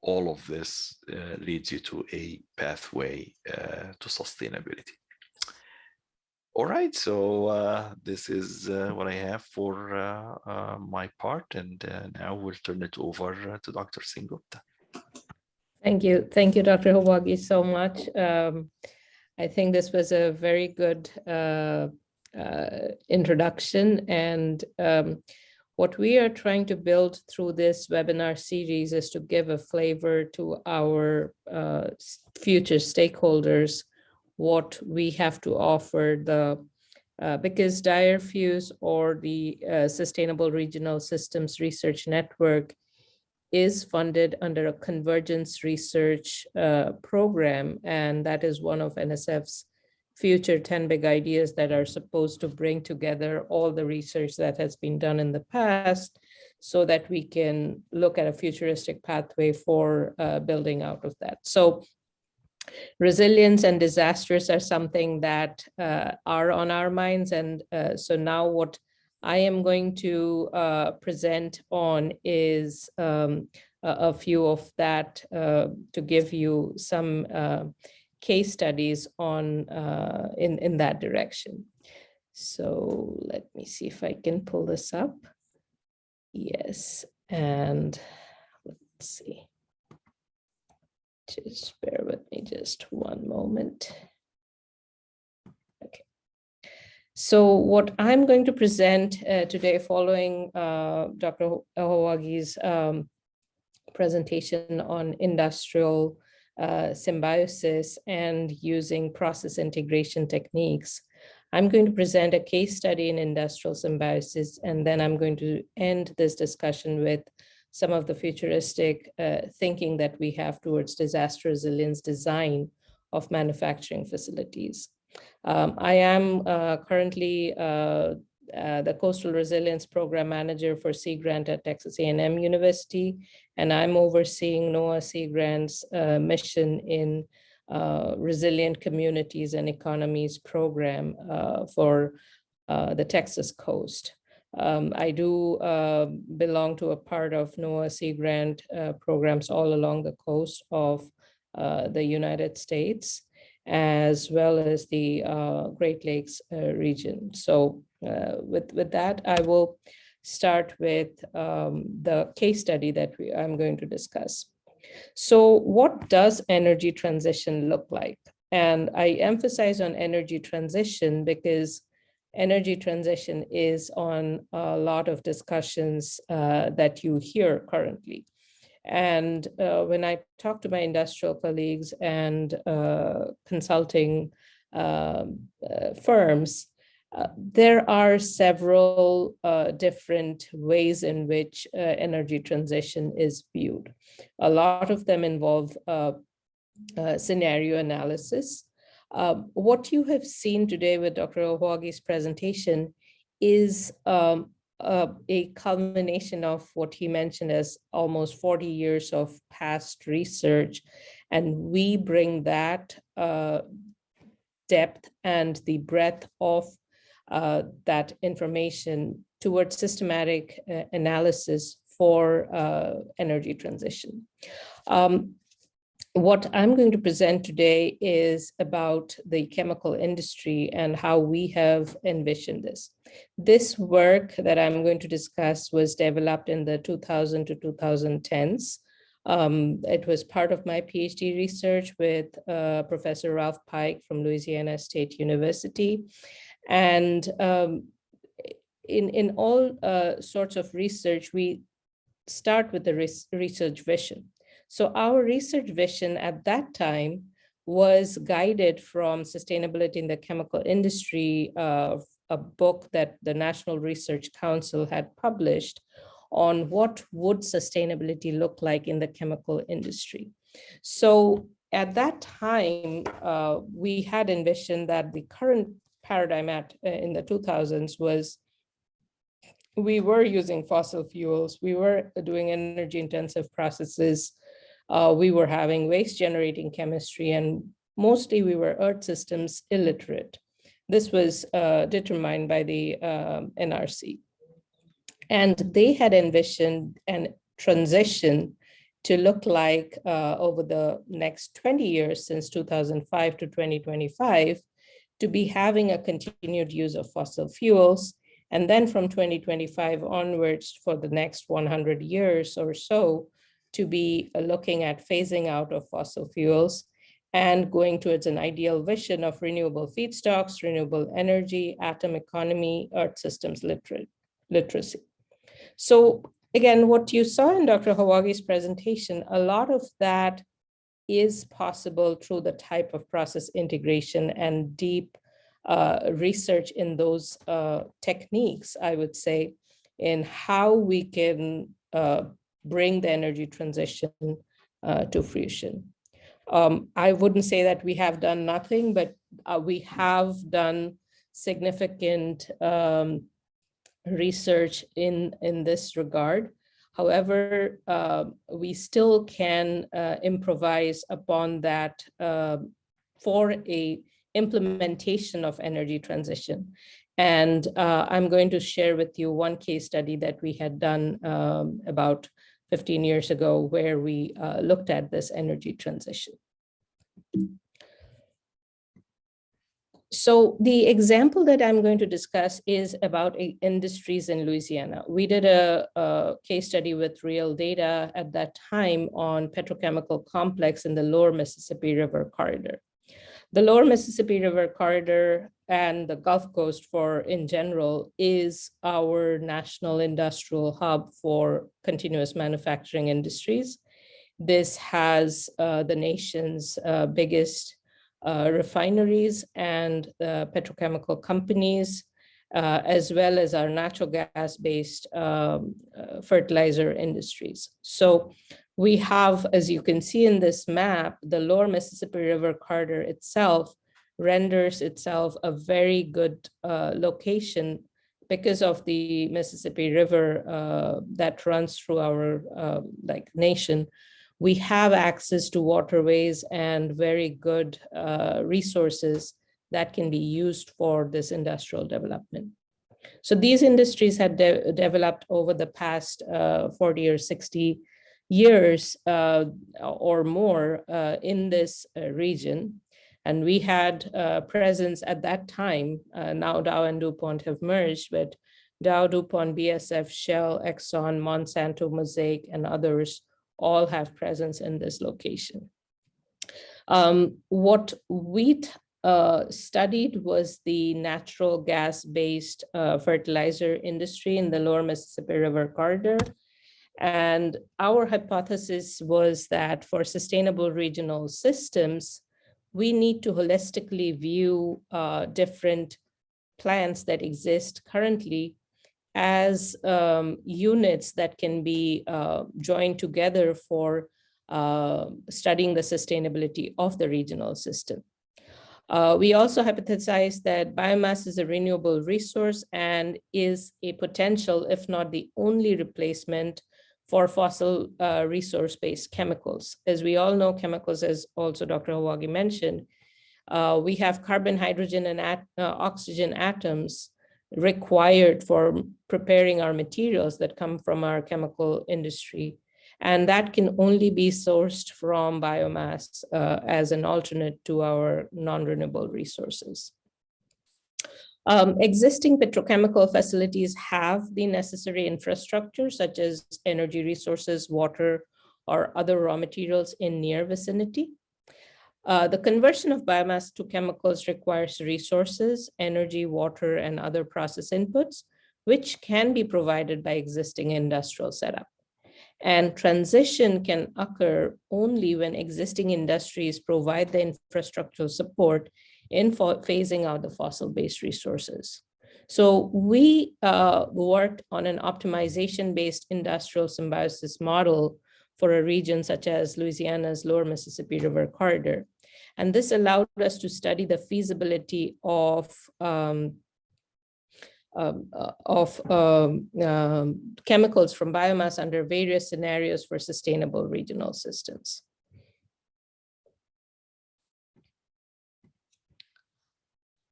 all of this leads you to a pathway to sustainability. All right, so this is what I have for my part, and now we'll turn it over to Dr. Singupta. Thank you, Dr. Hawagi, so much. I think this was a very good introduction, and what we are trying to build through this webinar series is to give a flavor to our future stakeholders what we have to offer because DIREFUSE, or the Sustainable Regional Systems Research Network, is funded under a convergence research program, and that is one of NSF's future 10 big ideas that are supposed to bring together all the research that has been done in the past so that we can look at a futuristic pathway for building out of that. So resilience and disasters are something that are on our minds. And so now what I am going to present on is a few of that to give you some case studies on in that direction. So let me see if I can pull this up. Yes, and let's see. Just bear with me just one moment. Okay. So what I'm going to present today, following Dr. Hawagi's presentation on industrial symbiosis and using process integration techniques, I'm going to present a case study in industrial symbiosis, and then I'm going to end this discussion with some of the futuristic thinking that we have towards disaster resilience design of manufacturing facilities. I am currently the Coastal Resilience Program Manager for Sea Grant at Texas A&M University, and I'm overseeing NOAA Sea Grant's mission in Resilient Communities and Economies program for the Texas coast. I do belong to a part of NOAA Sea Grant programs all along the coast of the United States, as well as the Great Lakes region. So with that, I will start with the case study that I'm going to discuss. So what does energy transition look like? And I emphasize on energy transition because energy transition is on a lot of discussions that you hear currently. And when I talk to my industrial colleagues and consulting firms, there are several different ways in which energy transition is viewed. A lot of them involve scenario analysis. What you have seen today with Dr. Ohagi's presentation is a culmination of what he mentioned as almost 40 years of past research. And we bring that depth and the breadth of that information towards systematic analysis for energy transition. What I'm going to present today is about the chemical industry and how we have envisioned this. This work that I'm going to discuss was developed in the 2000 to 2010s. It was part of my PhD research with Professor Ralph Pike from Louisiana State University. And in all sorts of research, we start with the research vision. So our research vision at that time was guided from Sustainability in the Chemical Industry, a book that the National Research Council had published on what would sustainability look like in the chemical industry. So at that time, we had envisioned that the current paradigm in the 2000s was we were using fossil fuels, we were doing energy intensive processes, we were having waste generating chemistry, and mostly we were earth systems illiterate. This was determined by the NRC. And they had envisioned a transition to look like over the next 20 years, since 2005 to 2025, to be having a continued use of fossil fuels. And then from 2025 onwards, for the next 100 years or so, to be looking at phasing out of fossil fuels and going towards an ideal vision of renewable feedstocks, renewable energy, atom economy, earth systems literacy. So again, what you saw in Dr. Hawagi's presentation, a lot of that is possible through the type of process integration and deep research in those techniques, I would say, in how we can bring the energy transition to fruition. I wouldn't say that we have done nothing, but we have done significant research in this regard. However, we still can improvise upon that for a implementation of energy transition. And I'm going to share with you one case study that we had done about 15 years ago, where we looked at this energy transition. So the example that I'm going to discuss is about industries in Louisiana. We did a case study with real data at that time on petrochemical complex in the lower Mississippi River corridor. The lower Mississippi River corridor and the Gulf Coast in general is our national industrial hub for continuous manufacturing industries. This has the nation's biggest refineries and petrochemical companies, as well as our natural gas-based fertilizer industries. So we have, as you can see in this map, the lower Mississippi River corridor itself renders itself a very good location because of the Mississippi River that runs through our nation. We have access to waterways and very good resources that can be used for this industrial development. So these industries had developed over the past 40 or 60 years or more in this region. And we had presence at that time. Now Dow and DuPont have merged, but Dow, DuPont, BASF, Shell, Exxon, Monsanto, Mosaic, and others all have presence in this location. What we studied was the natural gas-based fertilizer industry in the lower Mississippi River corridor. And our hypothesis was that for sustainable regional systems, we need to holistically view different plants that exist currently as units that can be joined together for studying the sustainability of the regional system. We also hypothesized that biomass is a renewable resource and is a potential, if not the only replacement for fossil resource-based chemicals. As we all know, chemicals, as also Dr. Hawagi mentioned, we have carbon, hydrogen, and oxygen atoms required for preparing our materials that come from our chemical industry. And that can only be sourced from biomass as an alternate to our non-renewable resources. Existing petrochemical facilities have the necessary infrastructure, such as energy resources, water, or other raw materials in near vicinity. The conversion of biomass to chemicals requires resources, energy, water, and other process inputs, which can be provided by existing industrial setup. And transition can occur only when existing industries provide the infrastructural support in phasing out the fossil-based resources. So we worked on an optimization-based industrial symbiosis model for a region such as Louisiana's Lower Mississippi River corridor. And this allowed us to study the feasibility of chemicals from biomass under various scenarios for sustainable regional systems.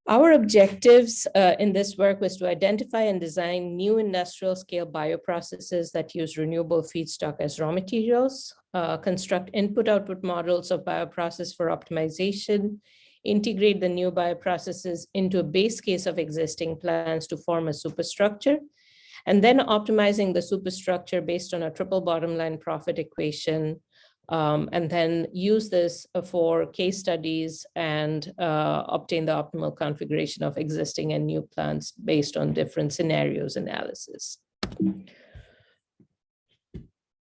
Our objectives in this work was to identify and design new industrial scale bioprocesses that use renewable feedstock as raw materials, construct input-output models of bioprocess for optimization, integrate the new bioprocesses into a base case of existing plants to form a superstructure, and then optimizing the superstructure based on a triple bottom line profit equation, and then use this for case studies and obtain the optimal configuration of existing and new plants based on different scenarios analysis.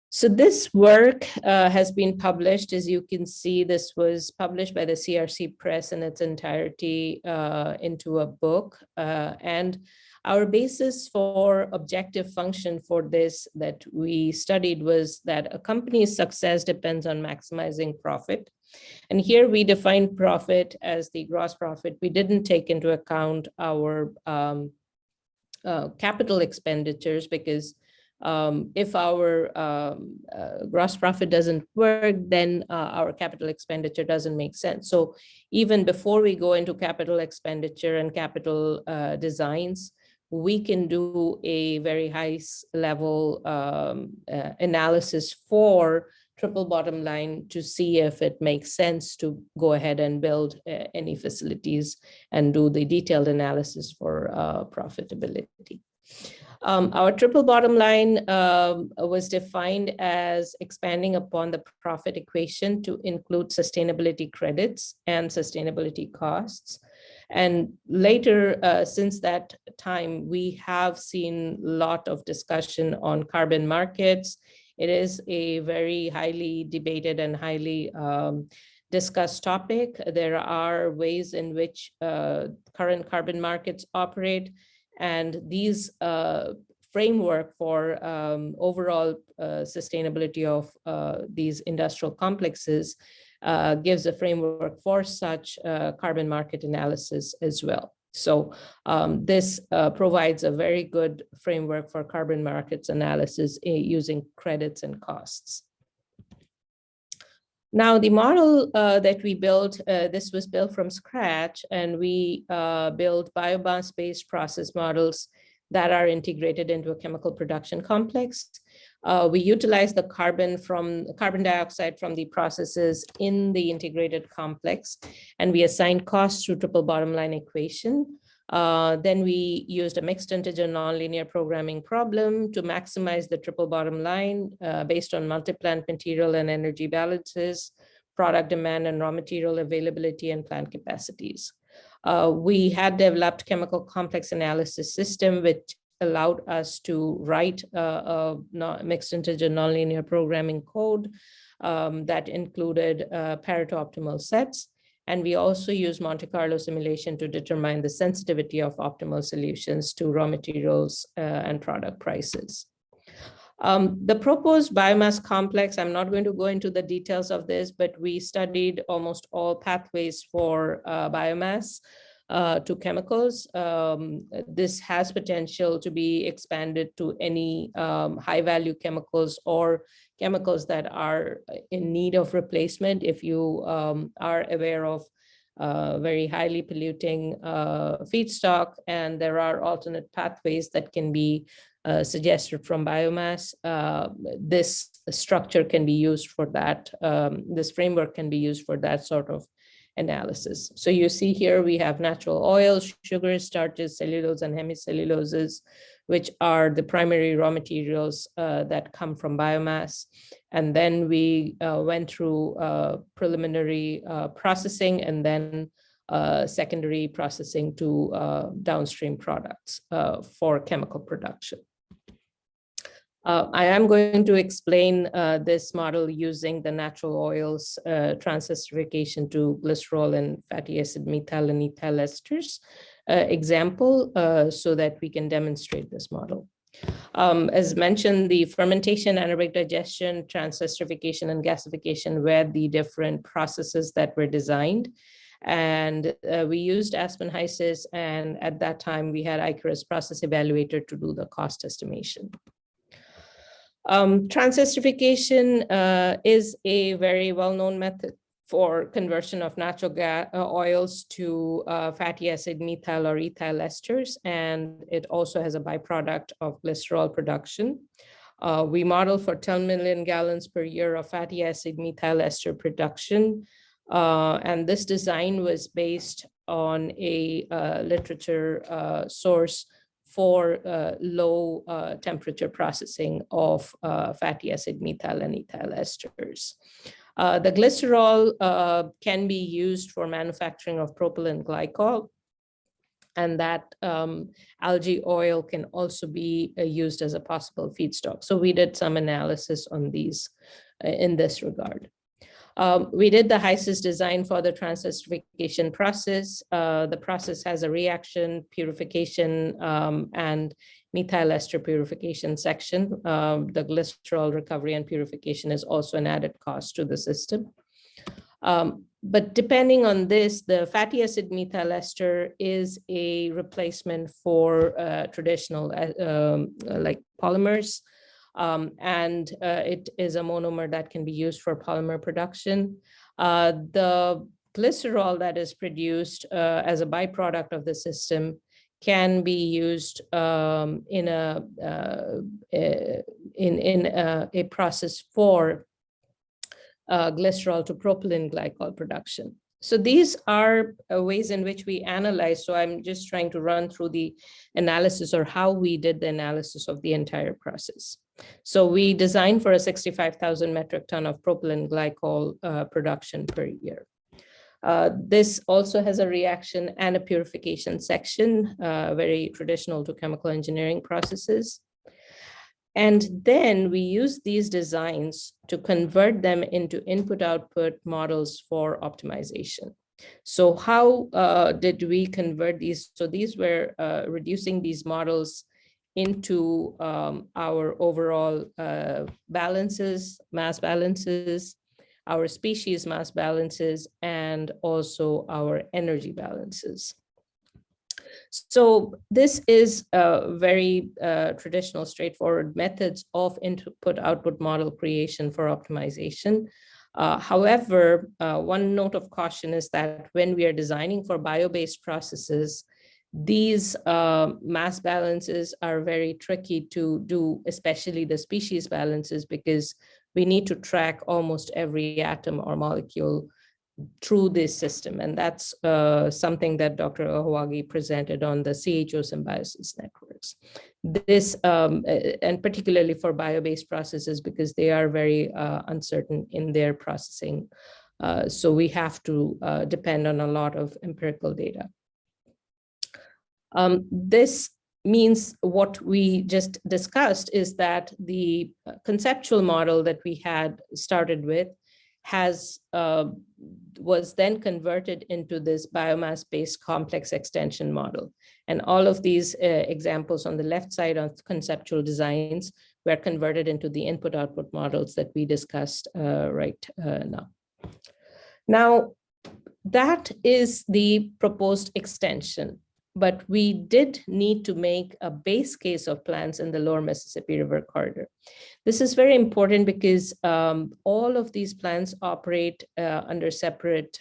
So this work has been published. As you can see, this was published by the CRC Press in its entirety into a book. And our basis for objective function for this that we studied was that a company's success depends on maximizing profit. And here we define profit as the gross profit. We didn't take into account our capital expenditures, because if our gross profit doesn't work, then our capital expenditure doesn't make sense. So even before we go into capital expenditure and capital designs, we can do a very high level analysis for triple bottom line to see if it makes sense to go ahead and build any facilities and do the detailed analysis for profitability. Our triple bottom line was defined as expanding upon the profit equation to include sustainability credits and sustainability costs. And later, since that time, we have seen a lot of discussion on carbon markets. It is a very highly debated and highly discussed topic. There are ways in which current carbon markets operate, and these framework for overall sustainability of these industrial complexes gives a framework for such carbon market analysis as well. So this provides a very good framework for carbon markets analysis using credits and costs. Now, the model that we built, this was built from scratch, and we built biomass-based process models that are integrated into a chemical production complex. We utilize the carbon dioxide from the processes in the integrated complex, and we assign costs through triple bottom line equation. Then we used a mixed integer nonlinear programming problem to maximize the triple bottom line based on multi-plant material and energy balances, product demand and raw material availability, and plant capacities. We had developed chemical complex analysis system, which allowed us to write a mixed integer nonlinear programming code that included Pareto optimal sets. And we also use Monte Carlo simulation to determine the sensitivity of optimal solutions to raw materials and product prices. The proposed biomass complex, I'm not going to go into the details of this, but we studied almost all pathways for biomass to chemicals. This has potential to be expanded to any high value chemicals or chemicals that are in need of replacement. If you are aware of very highly polluting feedstock, and there are alternate pathways that can be suggested from biomass. This structure can be used for that. This framework can be used for that sort of analysis. So you see here we have natural oils, sugars, starches, cellulose, and hemicelluloses, which are the primary raw materials that come from biomass. And then we went through preliminary processing and then secondary processing to downstream products for chemical production. I am going to explain this model using the natural oils transesterification to glycerol and fatty acid methyl and ethyl esters example so that we can demonstrate this model. As mentioned, the fermentation, anaerobic digestion, transesterification, and gasification were the different processes that were designed. And we used Aspen HYSYS, and at that time we had Icarus Process Evaluator to do the cost estimation. Transesterification is a very well-known method for conversion of natural oils to fatty acid methyl or ethyl esters, and it also has a byproduct of glycerol production. We model for 10 million gallons per year of fatty acid methyl ester production, and this design was based on a literature source for low temperature processing of fatty acid methyl and ethyl esters. The glycerol can be used for manufacturing of propylene glycol, and that algae oil can also be used as a possible feedstock. So we did some analysis on these in this regard. We did the HYSYS design for the transesterification process. The process has a reaction, purification, and methyl ester purification section. The glycerol recovery and purification is also an added cost to the system. But depending on this, the fatty acid methyl ester is a replacement for traditional like polymers. And it is a monomer that can be used for polymer production. The glycerol that is produced as a byproduct of the system can be used in a process for glycerol to propylene glycol production. So these are ways in which we analyze. So I'm just trying to run through the analysis or how we did the analysis of the entire process. So we designed for a 65,000 metric ton of propylene glycol production per year. This also has a reaction and a purification section, very traditional to chemical engineering processes. And then we use these designs to convert them into input-output models for optimization. So how did we convert these? So these were reducing these models into our overall balances, mass balances, our species mass balances, and also our energy balances. So this is very traditional, straightforward methods of input-output model creation for optimization. However, one note of caution is that when we are designing for bio-based processes, these mass balances are very tricky to do, especially the species balances, because we need to track almost every atom or molecule through this system. And that's something that Dr. Ohwagi presented on the CHO symbiosis networks. This, and particularly for bio-based processes, because they are very uncertain in their processing. So we have to depend on a lot of empirical data. This means what we just discussed is that the conceptual model that we had started with was then converted into this biomass-based complex extension model. And all of these examples on the left side of conceptual designs were converted into the input-output models that we discussed right now. Now, that is the proposed extension. but we did need to make a base case of plants in the lower Mississippi River corridor. This is very important because all of these plants operate under separate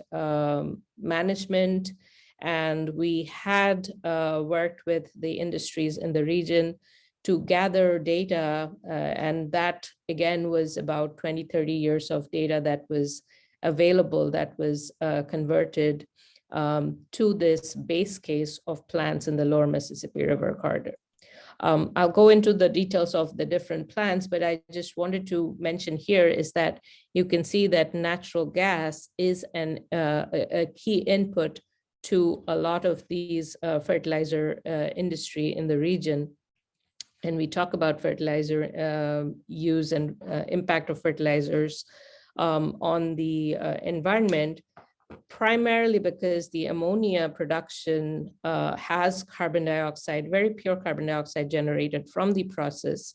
management, and we had worked with the industries in the region to gather data, and that again was about 20, 30 years of data that was available, that was converted to this base case of plants in the lower Mississippi River corridor. I'll go into the details of the different plants, but I just wanted to mention here is that you can see that natural gas is a key input to a lot of these fertilizer industry in the region. And we talk about fertilizer use and impact of fertilizers on the environment, primarily because the ammonia production has carbon dioxide, very pure carbon dioxide generated from the process.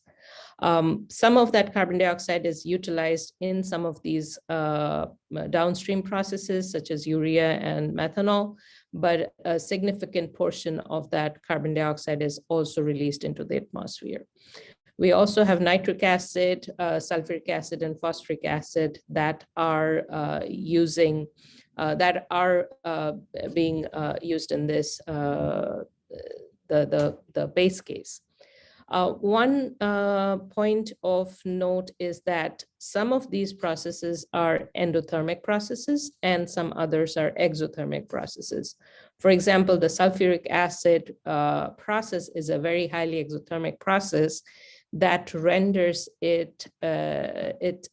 Some of that carbon dioxide is utilized in some of these downstream processes, such as urea and methanol, but a significant portion of that carbon dioxide is also released into the atmosphere. We also have nitric acid, sulfuric acid, and phosphoric acid that are being used in this the base case. One point of note is that some of these processes are endothermic processes and some others are exothermic processes. For example, the sulfuric acid process is a very highly exothermic process that renders it, it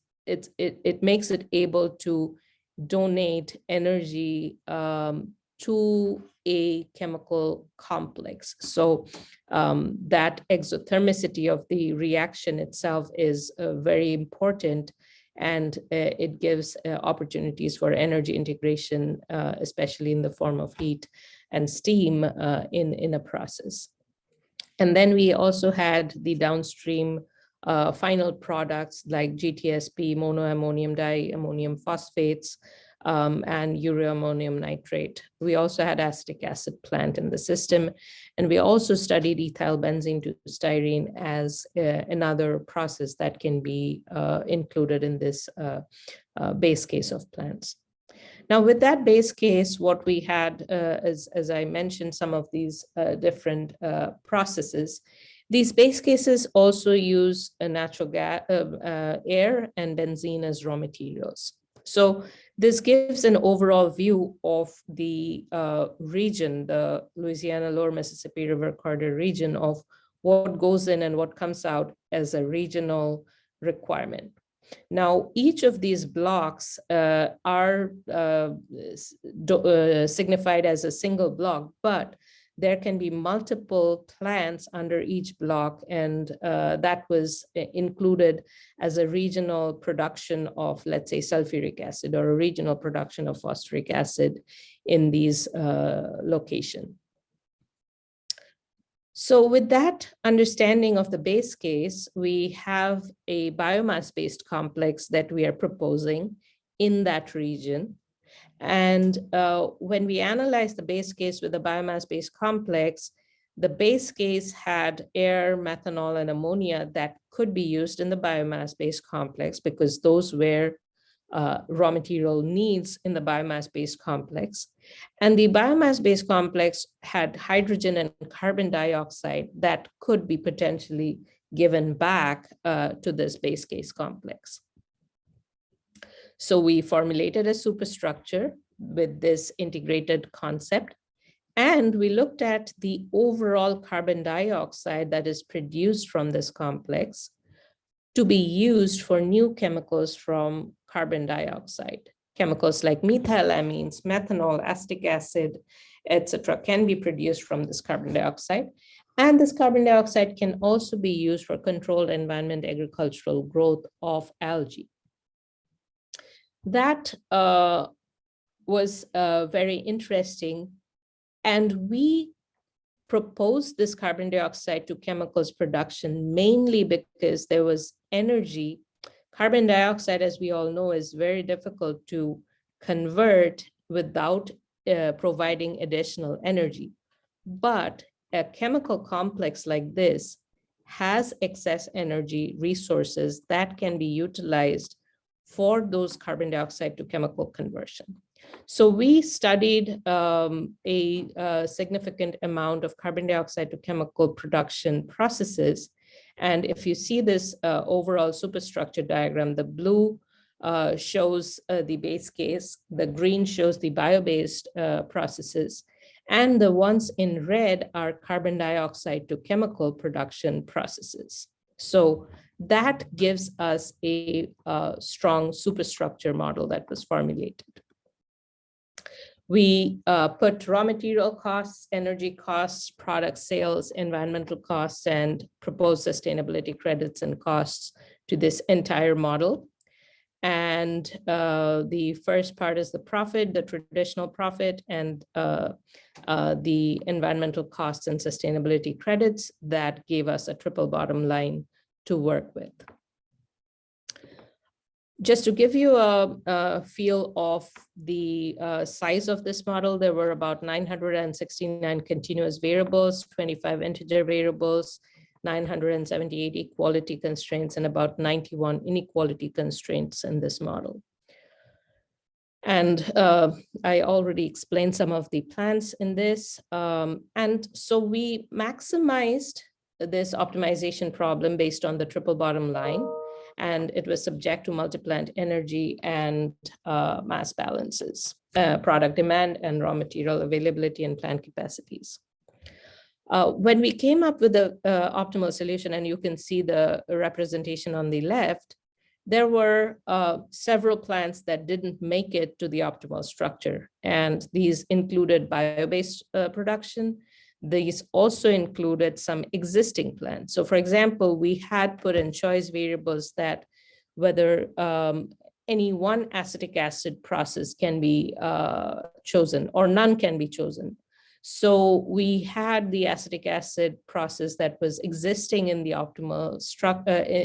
makes it able to donate energy to a chemical complex. So that exothermicity of the reaction itself is very important, and it gives opportunities for energy integration, especially in the form of heat and steam in a process. And then we also had the downstream final products like GTSP, monoammonium diammonium phosphates, and urea ammonium nitrate. We also had acetic acid plant in the system, and we also studied ethyl benzene to styrene as another process that can be included in this base case of plants. Now, with that base case, what we had, as I mentioned, some of these different processes. These base cases also use a natural gas, air and benzene as raw materials. So this gives an overall view of the region, the Louisiana Lower Mississippi River Corridor region, of what goes in and what comes out as a regional requirement. Now, each of these blocks are signified as a single block, but there can be multiple plants under each block, and that was included as a regional production of, let's say, sulfuric acid, or a regional production of phosphoric acid in these locations. So with that understanding of the base case, we have a biomass-based complex that we are proposing in that region. And when we analyzed the base case with the biomass-based complex, the base case had air, methanol, and ammonia that could be used in the biomass-based complex because those were raw material needs in the biomass-based complex. And the biomass-based complex had hydrogen and carbon dioxide that could be potentially given back to this base case complex. So we formulated a superstructure with this integrated concept, and we looked at the overall carbon dioxide that is produced from this complex to be used for new chemicals from carbon dioxide. Chemicals like methylamines, methanol, acetic acid, etc., can be produced from this carbon dioxide. And this carbon dioxide can also be used for controlled environment agricultural growth of algae. That was very interesting. And we proposed this carbon dioxide to chemicals production mainly because there was energy. Carbon dioxide, as we all know, is very difficult to convert without providing additional energy. But a chemical complex like this has excess energy resources that can be utilized for those carbon dioxide to chemical conversion. So we studied a significant amount of carbon dioxide to chemical production processes. And if you see this overall superstructure diagram, the blue shows the base case, the green shows the bio-based processes, and the ones in red are carbon dioxide to chemical production processes. So that gives us a strong superstructure model that was formulated. We put raw material costs, energy costs, product sales, environmental costs, and proposed sustainability credits and costs to this entire model. And the first part is the profit, the traditional profit, and the environmental costs and sustainability credits that gave us a triple bottom line to work with. Just to give you a feel of the size of this model, there were about 969 continuous variables, 25 integer variables, 978 equality constraints, and about 91 inequality constraints in this model. And I already explained some of the plans in this. And so we maximized this optimization problem based on the triple bottom line, and it was subject to multi-plant energy and mass balances, product demand and raw material availability and plant capacities. When we came up with the optimal solution, and you can see the representation on the left, there were several plants that didn't make it to the optimal structure, and these included bio-based production. These also included some existing plants. So for example, we had put in choice variables that whether any one acetic acid process can be chosen or none can be chosen. So we had the acetic acid process that was existing in the optimal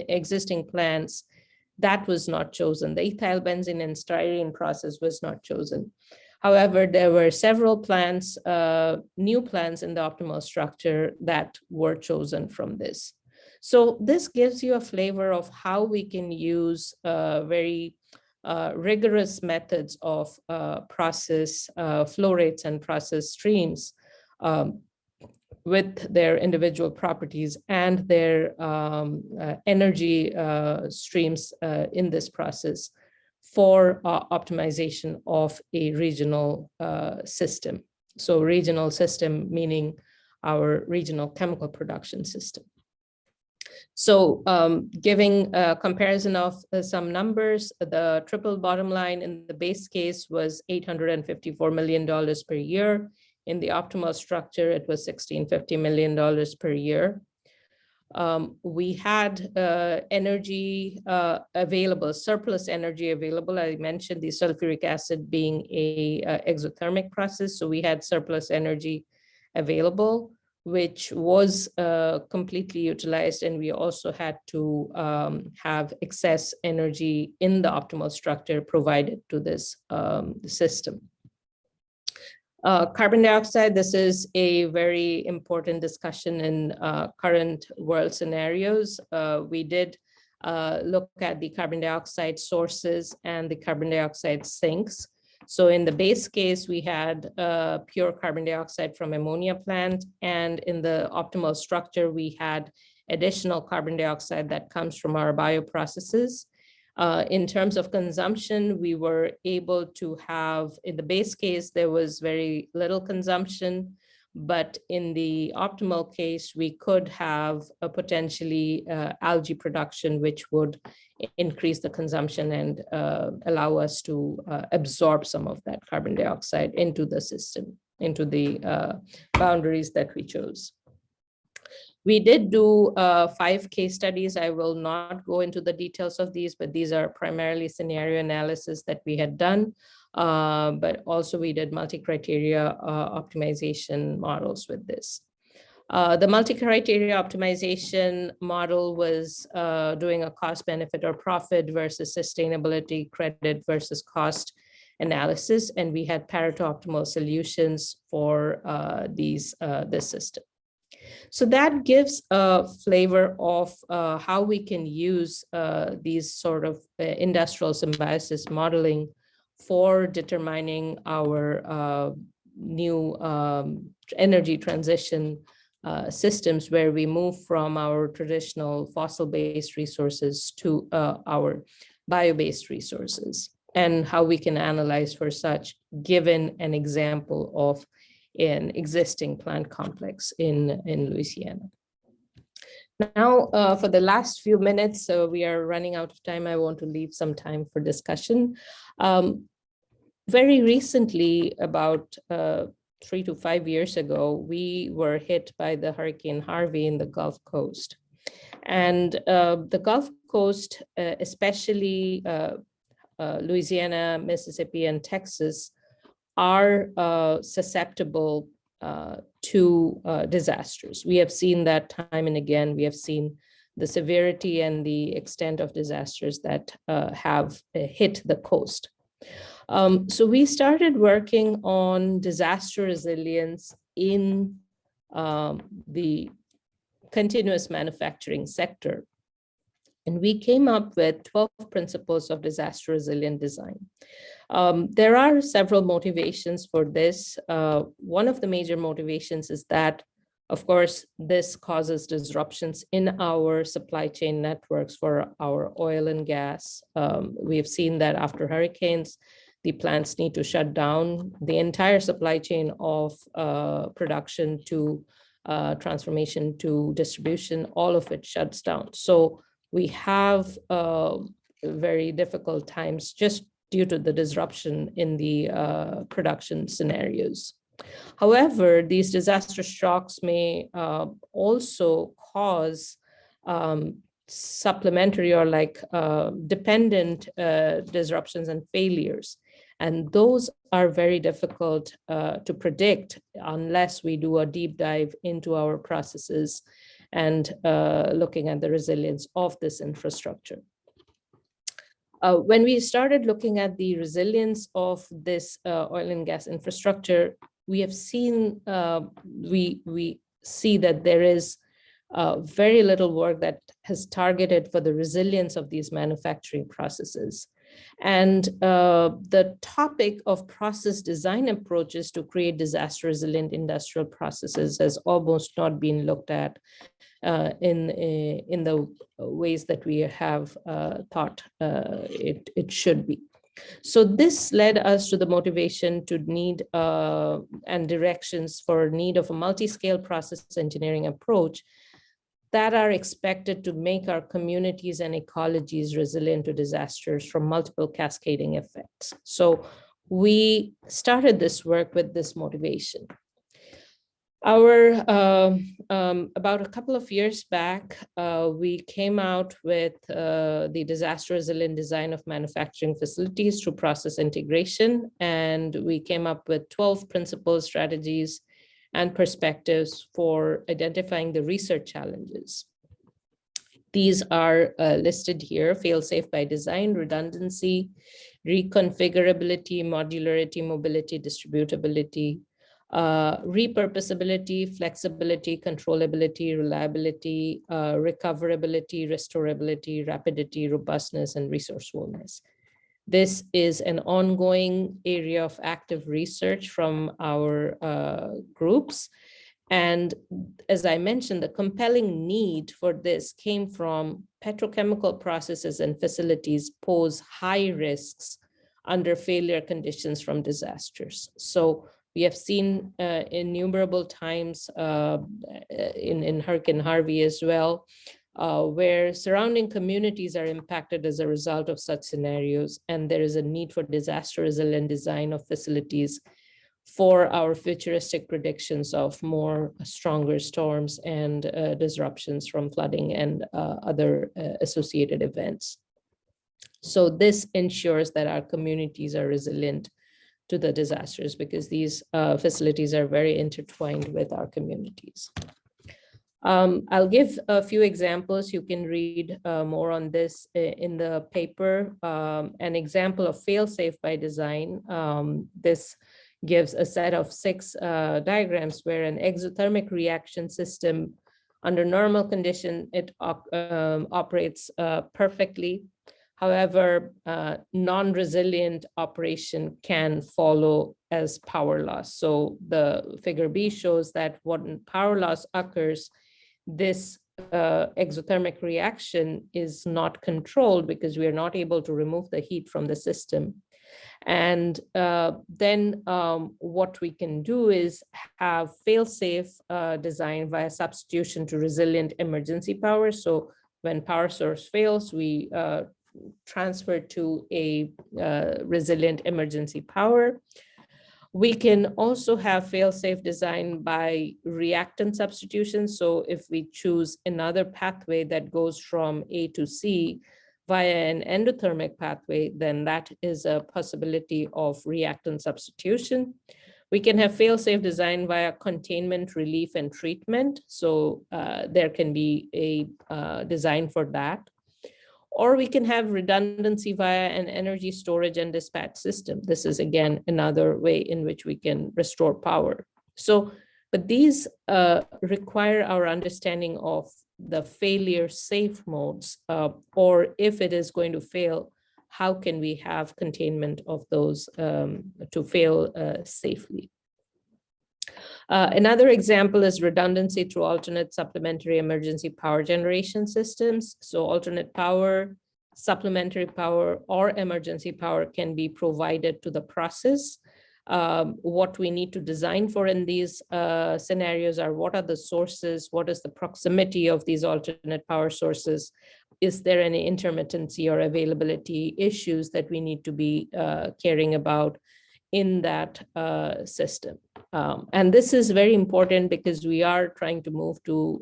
existing plants. That was not chosen. The ethyl benzene and styrene process was not chosen. However, there were several plants, new plants in the optimal structure that were chosen from this. So this gives you a flavor of how we can use very rigorous methods of process flow rates and process streams with their individual properties and their energy streams in this process for optimization of a regional system. So regional system meaning our regional chemical production system. So giving a comparison of some numbers, the triple bottom line in the base case was $854 million per year. In the optimal structure, it was $1,650 million per year. We had energy available, surplus energy available. I mentioned the sulfuric acid being a exothermic process. So we had surplus energy available, which was completely utilized. And we also had to have excess energy in the optimal structure provided to this system. Carbon dioxide, this is a very important discussion in current world scenarios. We did look at the carbon dioxide sources and the carbon dioxide sinks. So in the base case, we had pure carbon dioxide from ammonia plant, and in the optimal structure, we had additional carbon dioxide that comes from our bioprocesses. In terms of consumption, we were able to have, in the base case, there was very little consumption, but in the optimal case, we could have a potentially algae production, which would increase the consumption and allow us to absorb some of that carbon dioxide into the system, into the boundaries that we chose. We did do 5 case studies. I will not go into the details of these, but these are primarily scenario analysis that we had done. But also we did multi-criteria optimization models with this. The multi-criteria optimization model was doing a cost benefit or profit versus sustainability credit versus cost analysis, and we had Pareto optimal solutions for this system. So that gives a flavor of how we can use these sort of industrial symbiosis modeling for determining our new energy transition systems, where we move from our traditional fossil-based resources to our bio-based resources, and how we can analyze for such, given an example of an existing plant complex in Louisiana. Now, for the last few minutes, so we are running out of time, I want to leave some time for discussion. Very recently, about 3 to 5 years ago, we were hit by the Hurricane Harvey in the Gulf Coast. And the Gulf Coast, especially Louisiana, Mississippi, and Texas, are susceptible to disasters. We have seen that time and again. We have seen the severity and the extent of disasters that have hit the coast. So we started working on disaster resilience in the continuous manufacturing sector. And we came up with 12 principles of disaster resilient design. There are several motivations for this. One of the major motivations is that, of course, this causes disruptions in our supply chain networks for our oil and gas. We have seen that after hurricanes, the plants need to shut down. The entire supply chain of production to transformation to distribution, all of it shuts down. So we have very difficult times just due to the disruption in the production scenarios. However, these disaster shocks may also cause supplementary or dependent disruptions and failures. And those are very difficult to predict unless we do a deep dive into our processes and looking at the resilience of this infrastructure. When we started looking at the resilience of this oil and gas infrastructure, we have seen, we see that there is very little work that has targeted for the resilience of these manufacturing processes. And the topic of process design approaches to create disaster resilient industrial processes has almost not been looked at in the ways that we have thought it should be. So this led us to the motivation to need and directions for need of a multi-scale process engineering approach that are expected to make our communities and ecologies resilient to disasters from multiple cascading effects. So we started this work with this motivation. Our about a couple of years back, we came out with the disaster resilient design of manufacturing facilities through process integration, and we came up with 12 principles, strategies, and perspectives for identifying the research challenges. These are listed here: fail-safe by design, redundancy, reconfigurability, modularity, mobility, distributability, repurposability, flexibility, controllability, reliability, recoverability, restorability, rapidity, robustness, and resourcefulness. This is an ongoing area of active research from our groups. And as I mentioned, the compelling need for this came from petrochemical processes and facilities pose high risks under failure conditions from disasters. So we have seen innumerable times in Hurricane Harvey as well, where surrounding communities are impacted as a result of such scenarios, and there is a need for disaster resilient design of facilities for our futuristic predictions of more stronger storms and disruptions from flooding and other associated events. So this ensures that our communities are resilient to the disasters, because these facilities are very intertwined with our communities. I'll give a few examples. You can read more on this in the paper. An example of fail-safe by design. This gives a set of 6 diagrams where an exothermic reaction system under normal condition, it operates perfectly. However, non-resilient operation can follow as power loss. So the figure B shows that when power loss occurs, this exothermic reaction is not controlled because we are not able to remove the heat from the system. And then what we can do is have fail-safe design via substitution to resilient emergency power. So when power source fails, we transfer to a resilient emergency power. We can also have fail-safe design by reactant substitution. So if we choose another pathway that goes from A to C via an endothermic pathway, then that is a possibility of reactant substitution. We can have fail-safe design via containment, relief, and treatment. So there can be a design for that. Or we can have redundancy via an energy storage and dispatch system. This is, again, another way in which we can restore power. So, but these require our understanding of the failure safe modes, or if it is going to fail, how can we have containment of those to fail safely? Another example is redundancy through alternate supplementary emergency power generation systems. So alternate power, supplementary power, or emergency power can be provided to the process. What we need to design for in these scenarios are what are the sources, what is the proximity of these alternate power sources, is there any intermittency or availability issues that we need to be caring about in that system. And this is very important because we are trying to move to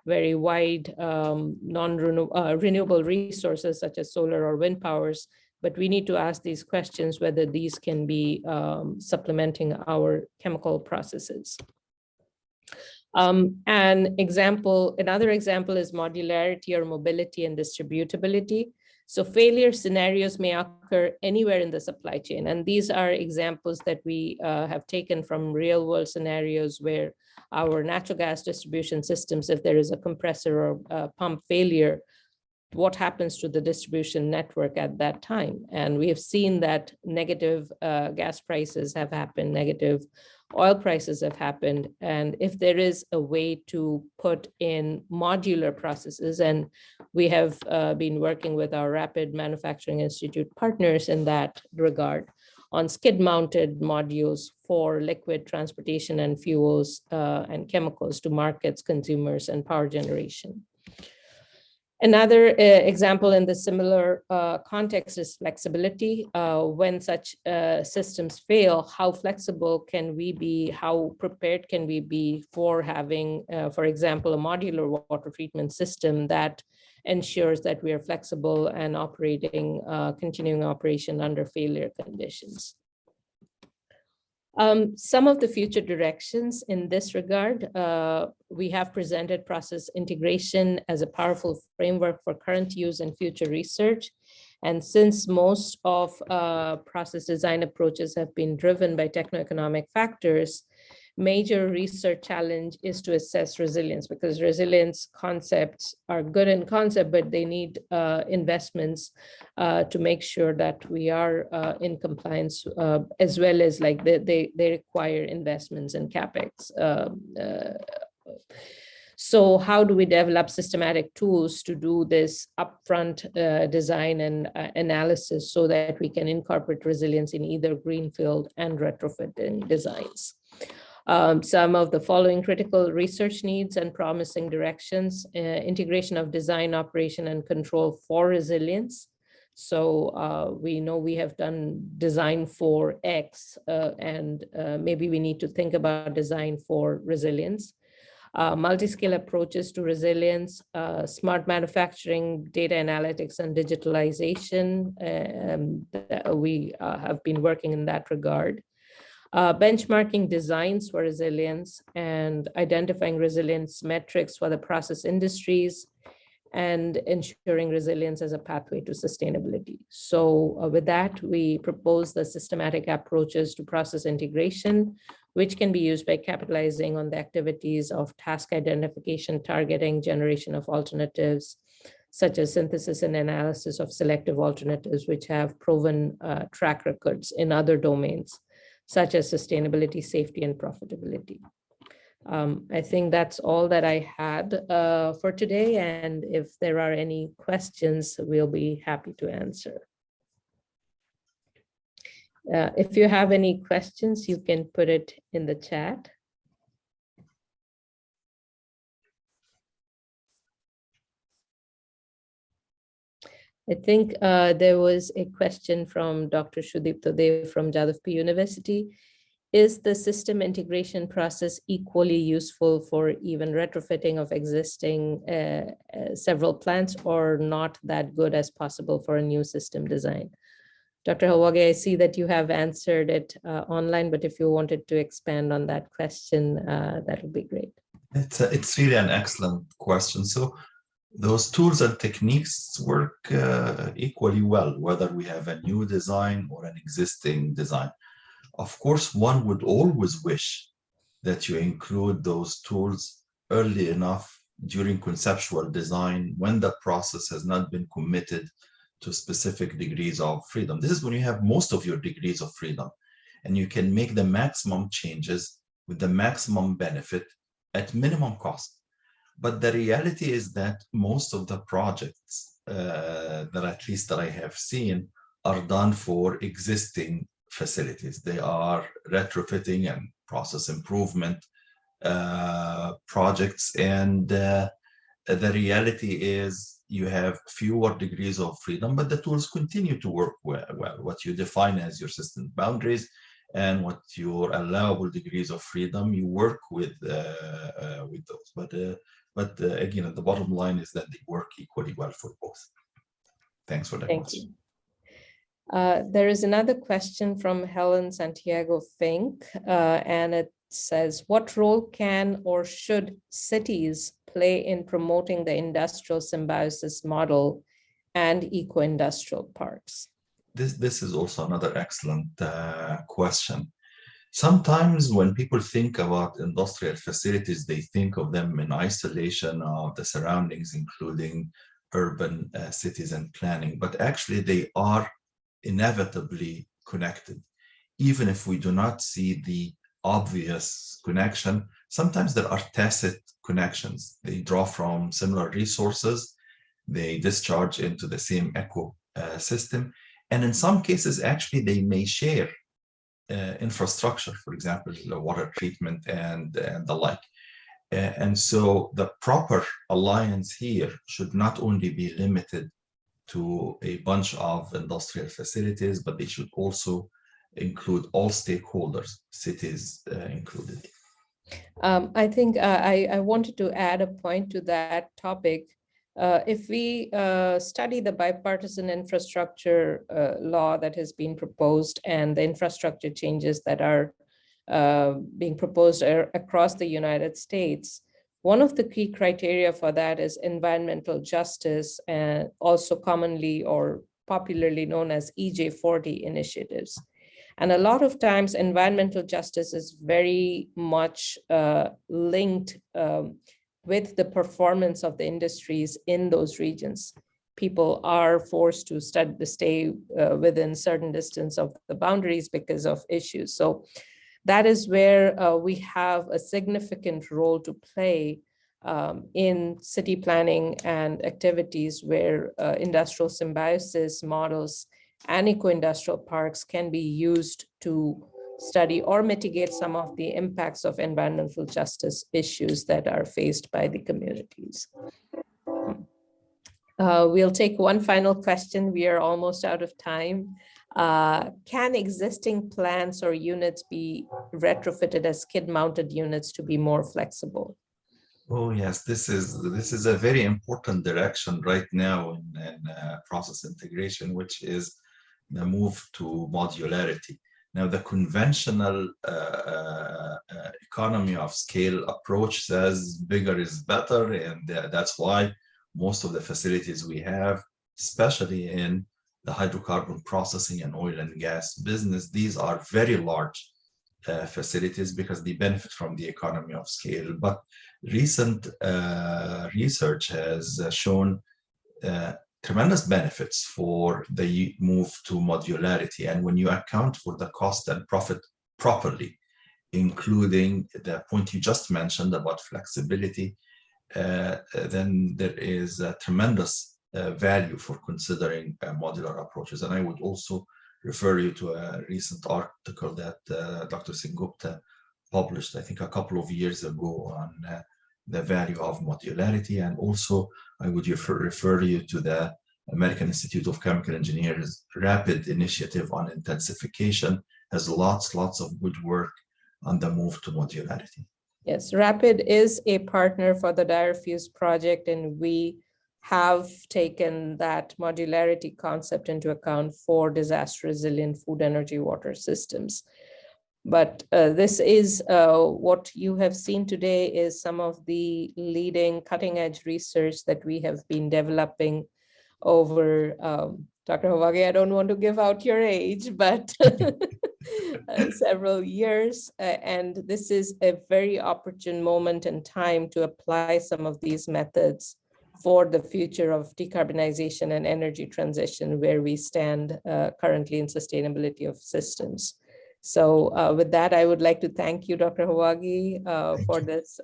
very wide renewable resources such as solar or wind powers, but we need to ask these questions whether these can be supplementing our chemical processes. Another example is modularity or mobility and distributability. So failure scenarios may occur anywhere in the supply chain. And these are examples that we have taken from real world scenarios where our natural gas distribution systems, if there is a compressor or pump failure, what happens to the distribution network at that time? And we have seen that negative gas prices have happened, negative oil prices have happened. And if there is a way to put in modular processes, and we have been working with our Rapid Manufacturing Institute partners in that regard on skid-mounted modules for liquid transportation and fuels and chemicals to markets, consumers, and power generation. Another example in the similar context is flexibility. When such systems fail, how flexible can we be? How prepared can we be for having, for example, a modular water treatment system that ensures that we are flexible and operating, continuing operation under failure conditions? Some of the future directions in this regard, we have presented process integration as a powerful framework for current use and future research. And since most of process design approaches have been driven by techno-economic factors, major research challenge is to assess resilience, because resilience concepts are good in concept, but they need investments to make sure that we are in compliance, as well as like they require investments in CapEx. So how do we develop systematic tools to do this upfront design and analysis so that we can incorporate resilience in either greenfield and retrofitting designs? Some of the following critical research needs and promising directions: integration of design, operation, and control for resilience. So we know we have done design for X, and maybe we need to think about design for resilience. Multi-scale approaches to resilience, smart manufacturing, data analytics, and digitalization. We have been working in that regard. benchmarking designs for resilience and identifying resilience metrics for the process industries, and ensuring resilience as a pathway to sustainability. So with that, we propose the systematic approaches to process integration, which can be used by capitalizing on the activities of task identification, targeting, generation of alternatives, such as synthesis and analysis of selective alternatives, which have proven track records in other domains, such as sustainability, safety, and profitability. I think that's all that I had for today. And if there are any questions, we'll be happy to answer. If you have any questions, you can put it in the chat. I think there was a question from Dr. Sudipto Dev from Jadavpur University. Is the system integration process equally useful for even retrofitting of existing several plants, or not that good as possible for a new system design? Dr. Hawage, I see that you have answered it online, but if you wanted to expand on that question, that would be great. It's really an excellent question. So those tools and techniques work equally well, whether we have a new design or an existing design. Of course, one would always wish that you include those tools early enough during conceptual design when the process has not been committed to specific degrees of freedom. This is when you have most of your degrees of freedom, and you can make the maximum changes with the maximum benefit at minimum cost. But the reality is that most of the projects that at least that I have seen are done for existing facilities. They are retrofitting and process improvement projects. And the reality is you have fewer degrees of freedom, but the tools continue to work well. What you define as your system boundaries and what your allowable degrees of freedom, you work with those. But again, the bottom line is that they work equally well for both. Thanks for that question. There is another question from Helen Santiago Fink, and it says, what role can or should cities play in promoting the industrial symbiosis model and eco-industrial parks? This is also another excellent question. Sometimes when people think about industrial facilities, they think of them in isolation of the surroundings, including urban cities and planning, but actually they are inevitably connected. Even if we do not see the obvious connection, sometimes there are tacit connections. They draw from similar resources, they discharge into the same ecosystem, and in some cases, actually, they may share infrastructure, for example, water treatment and the like. And so the proper alliance here should not only be limited to a bunch of industrial facilities, but they should also include all stakeholders, cities included. I think I wanted to add a point to that topic. If we study the bipartisan infrastructure law that has been proposed and the infrastructure changes that are being proposed across the United States, one of the key criteria for that is environmental justice, and also commonly or popularly known as EJ40 initiatives. And a lot of times environmental justice is very much linked with the performance of the industries in those regions. People are forced to stay within certain distance of the boundaries because of issues. So that is where we have a significant role to play in city planning and activities where industrial symbiosis models and eco-industrial parks can be used to study or mitigate some of the impacts of environmental justice issues that are faced by the communities. We'll take one final question. We are almost out of time. Can existing plants or units be retrofitted as skid-mounted units to be more flexible? Oh yes, this is a very important direction right now in process integration, which is the move to modularity. Now, the conventional economy of scale approach says bigger is better, and that's why most of the facilities we have, especially in the hydrocarbon processing and oil and gas business, these are very large facilities because they benefit from the economy of scale. But recent research has shown tremendous benefits for the move to modularity. And when you account for the cost and profit properly, including the point you just mentioned about flexibility, then there is a tremendous value for considering modular approaches. And I would also refer you to a recent article that Dr. Singupta published, I think, a couple of years ago on the value of modularity. And also, I would refer you to the American Institute of Chemical Engineers RAPID initiative on intensification, has lots of good work on the move to modularity. Yes, RAPID is a partner for the Direfuse project, and we have taken that modularity concept into account for disaster resilient food, energy, water systems. But this is what you have seen today is some of the leading cutting edge research that we have been developing over, Dr. Hovage, I don't want to give out your age, but several years. And this is a very opportune moment in time to apply some of these methods for the future of decarbonization and energy transition, where we stand currently in sustainability of systems. So with that, I would like to thank you, Dr. Hovage, for this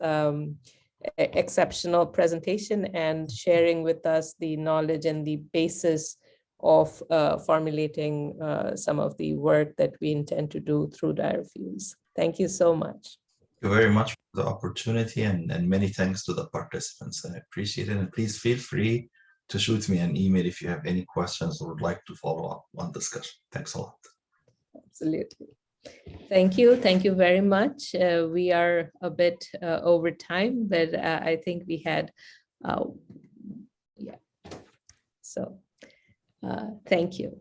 exceptional presentation and sharing with us the knowledge and the basis of formulating some of the work that we intend to do through Direfuse. Thank you so much. Thank you very much for the opportunity, and many thanks to the participants. I appreciate it. And please feel free to shoot me an email if you have any questions or would like to follow up on discussion. Thanks a lot. Absolutely. Thank you. Thank you very much. We are a bit over time, but I think we had, yeah. So thank you.